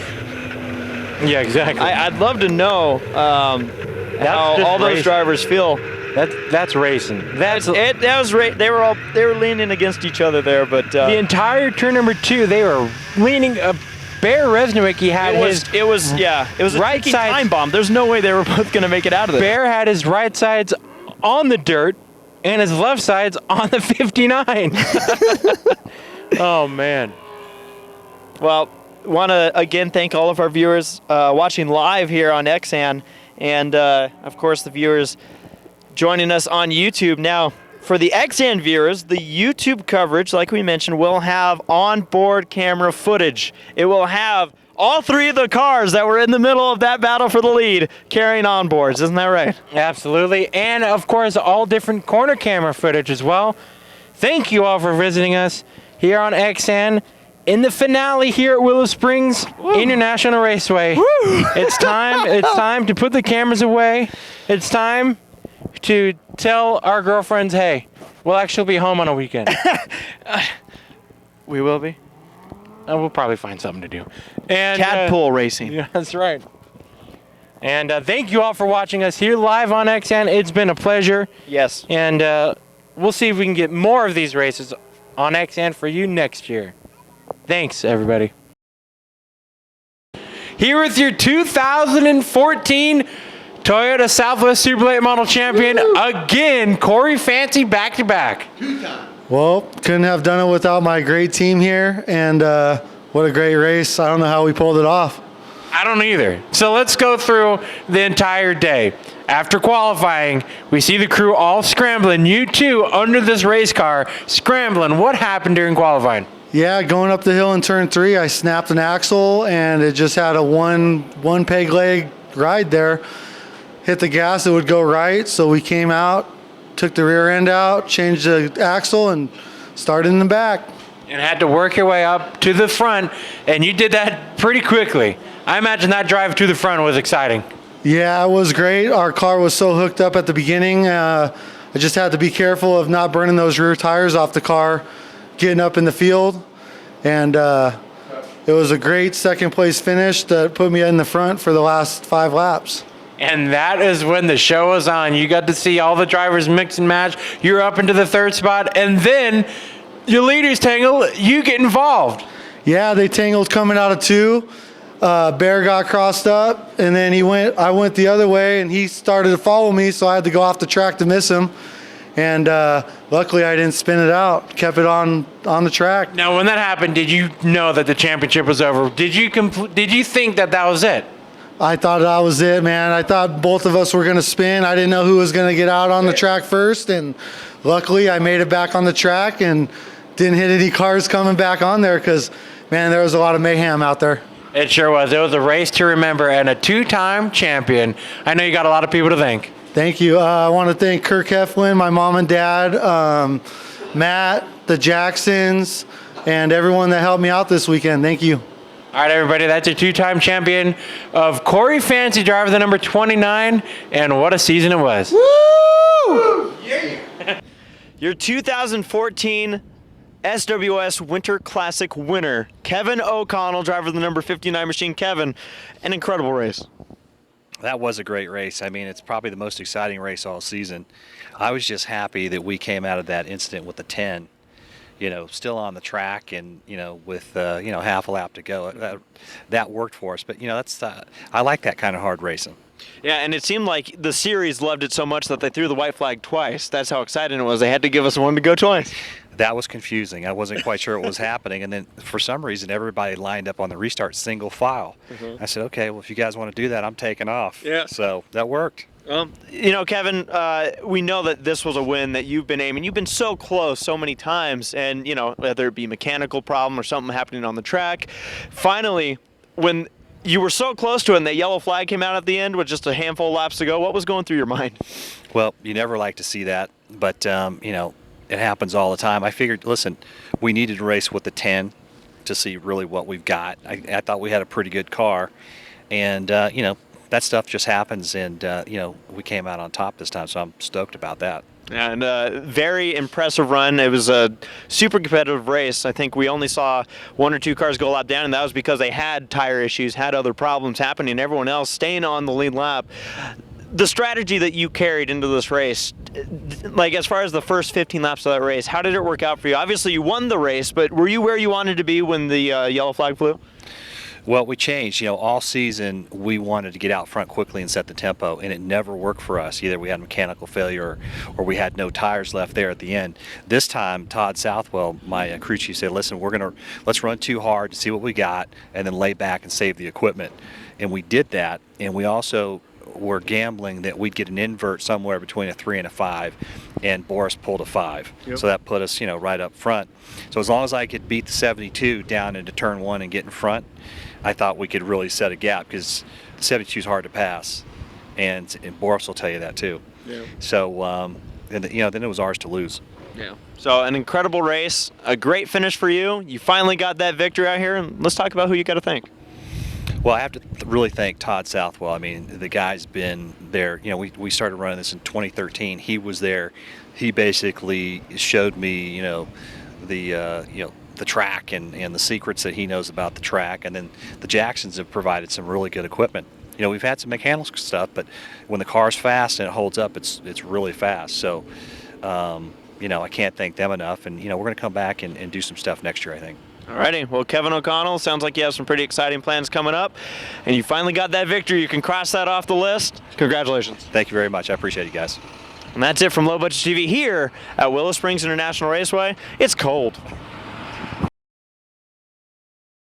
[SPEAKER 2] Yeah, exactly.
[SPEAKER 1] I'd love to know how all those drivers feel.
[SPEAKER 2] That's racing.
[SPEAKER 1] They were leaning against each other there, but
[SPEAKER 2] the entire turn number 2, they were leaning. Bear Rzesnowiecky had
[SPEAKER 1] it was a
[SPEAKER 2] right
[SPEAKER 1] ticking
[SPEAKER 2] side
[SPEAKER 1] time bomb. There's no way they were both going to make it out of there.
[SPEAKER 2] Bear had his right sides on the dirt and his left sides on the 59. Oh man.
[SPEAKER 1] Well, want to again thank all of our viewers watching live here on XN, and of course the viewers joining us on YouTube. Now, for the XN viewers, the YouTube coverage, like we mentioned, will have onboard camera footage. It will have all 3 of the cars that were in the middle of that battle for the lead carrying onboards. Isn't that right?
[SPEAKER 2] Absolutely. And of course, all different corner camera footage as well. Thank you all for visiting us here on XN. In the finale here at Willow Springs International Raceway. It's time to put the cameras away. It's time to tell our girlfriends, hey, we'll actually be home on a weekend.
[SPEAKER 1] We will be.
[SPEAKER 2] We'll probably find something to do. And
[SPEAKER 1] Cadpool racing.
[SPEAKER 2] Yeah, that's right. And thank you all for watching us here live on XN. It's been a pleasure.
[SPEAKER 1] Yes.
[SPEAKER 2] And we'll see if we can get more of these races on XN for you next year. Thanks, everybody. Here with your 2014 Toyota Southwest Superlate Model Champion, again, Corey Fancy back-to-back.
[SPEAKER 9] Well, couldn't have done it without my great team here, and what a great race. I don't know how we pulled it off.
[SPEAKER 2] I don't either. So let's go through the entire day. After qualifying, we see the crew all scrambling. You two under this race car, scrambling. What happened during qualifying?
[SPEAKER 9] Yeah, going up the hill in turn 3, I snapped an axle, and it just had a one peg leg ride there. Hit the gas, it would go right, so we came out, took the rear end out, changed the axle, and started in the back.
[SPEAKER 2] And had to work your way up to the front, and you did that pretty quickly. I imagine that drive to the front was exciting.
[SPEAKER 9] Yeah, it was great. Our car was so hooked up at the beginning. I just had to be careful of not burning those rear tires off the car getting up in the field. And it was a great second place finish that put me in the front for the last 5 laps.
[SPEAKER 2] And that is when the show was on. You got to see all the drivers mix and match. You're up into the 3rd spot, and then your leaders tangle, you get involved.
[SPEAKER 9] Yeah, they tangled coming out of 2. Bear got crossed up, and then I went the other way, and he started to follow me, so I had to go off the track to miss him. And luckily I didn't spin it out, kept it on the track.
[SPEAKER 2] Now, when that happened, did you know that the championship was over? Did you think that was it?
[SPEAKER 9] I thought that was it, man. I thought both of us were going to spin. I didn't know who was going to get out on the track first, and luckily I made it back on the track and didn't hit any cars coming back on there, because man, there was a lot of mayhem out there.
[SPEAKER 10] It sure was. It was a race to remember and a two-time champion. I know you got a lot of people to thank.
[SPEAKER 9] Thank you. I want to thank Kirk Heflin, my mom and dad, Matt, the Jacksons, and everyone that helped me out this weekend. Thank you.
[SPEAKER 10] All right, everybody, that's a two-time champion of Corey Fancy, driver the number 29, and what a season it was.
[SPEAKER 1] Woo! Yeah. Your 2014 SWS Winter Classic winner, Kevin O'Connell, driver of the number 59 machine. Kevin, an incredible race.
[SPEAKER 6] That was a great race. I mean, it's probably the most exciting race all season. I was just happy that we came out of that incident with the 10, still on the track and, with, half a lap to go. That worked for us. But, I like that kind of hard racing.
[SPEAKER 1] Yeah, and it seemed like the series loved it so much that they threw the white flag twice. That's how exciting it was. They had to give us one to go twice.
[SPEAKER 6] That was confusing. I wasn't quite sure what was happening. And then for some reason, everybody lined up on the restart single file. I said, okay, well, if you guys want to do that, I'm taking off.
[SPEAKER 1] Yeah.
[SPEAKER 6] So that worked.
[SPEAKER 1] Kevin, we know that this was a win that you've been aiming. You've been so close so many times, and, whether it be a mechanical problem or something happening on the track, finally, when you were so close to it and that yellow flag came out at the end with just a handful of laps to go, what was going through your mind?
[SPEAKER 6] Well, you never like to see that, but, it happens all the time. I figured, listen, we needed to race with the 10 to see really what we've got. I thought we had a pretty good car, and, that stuff just happens, and, we came out on top this time, so I'm stoked about that.
[SPEAKER 1] And very impressive run. It was a super competitive race. I think we only saw one or two cars go a lap down, and that was because they had tire issues, had other problems happening, everyone else staying on the lead lap. The strategy that you carried into this race, like as far as the first 15 laps of that race, how did it work out for you? Obviously you won the race, but were you where you wanted to be when the yellow flag flew?
[SPEAKER 6] Well, we changed. All season we wanted to get out front quickly and set the tempo, and it never worked for us. Either we had mechanical failure or we had no tires left there at the end. This time, Todd Southwell, my crew chief, said, listen, let's run too hard to see what we got and then lay back and save the equipment. And we did that, and we also were gambling that we'd get an invert somewhere between a 3 and a 5, and Boris pulled a 5. Yep. So that put us, right up front. So as long as I could beat the 72 down into turn 1 and get in front, I thought we could really set a gap, because 72 is hard to pass, and Boris will tell you that too. Yeah. So, then it was ours to lose.
[SPEAKER 1] Yeah. So an incredible race, a great finish for you. You finally got that victory out here, and let's talk about who you got to thank.
[SPEAKER 6] Well, I have to really thank Todd Southwell. I mean, the guy's been there. We started running this in 2013. He was there. He basically showed me, the track and the secrets that he knows about the track. And then the Jacksons have provided some really good equipment. We've had some mechanical stuff, but when the car's fast and it holds up, it's really fast. So, I can't thank them enough. And, we're going to come back and do some stuff next year, I think.
[SPEAKER 1] Alrighty, well, Kevin O'Connell, sounds like you have some pretty exciting plans coming up, and you finally got that victory. You can cross that off the list. Congratulations.
[SPEAKER 6] Thank you very much. I appreciate you guys.
[SPEAKER 1] And that's it from Low Budget TV here at Willow Springs International Raceway. It's cold.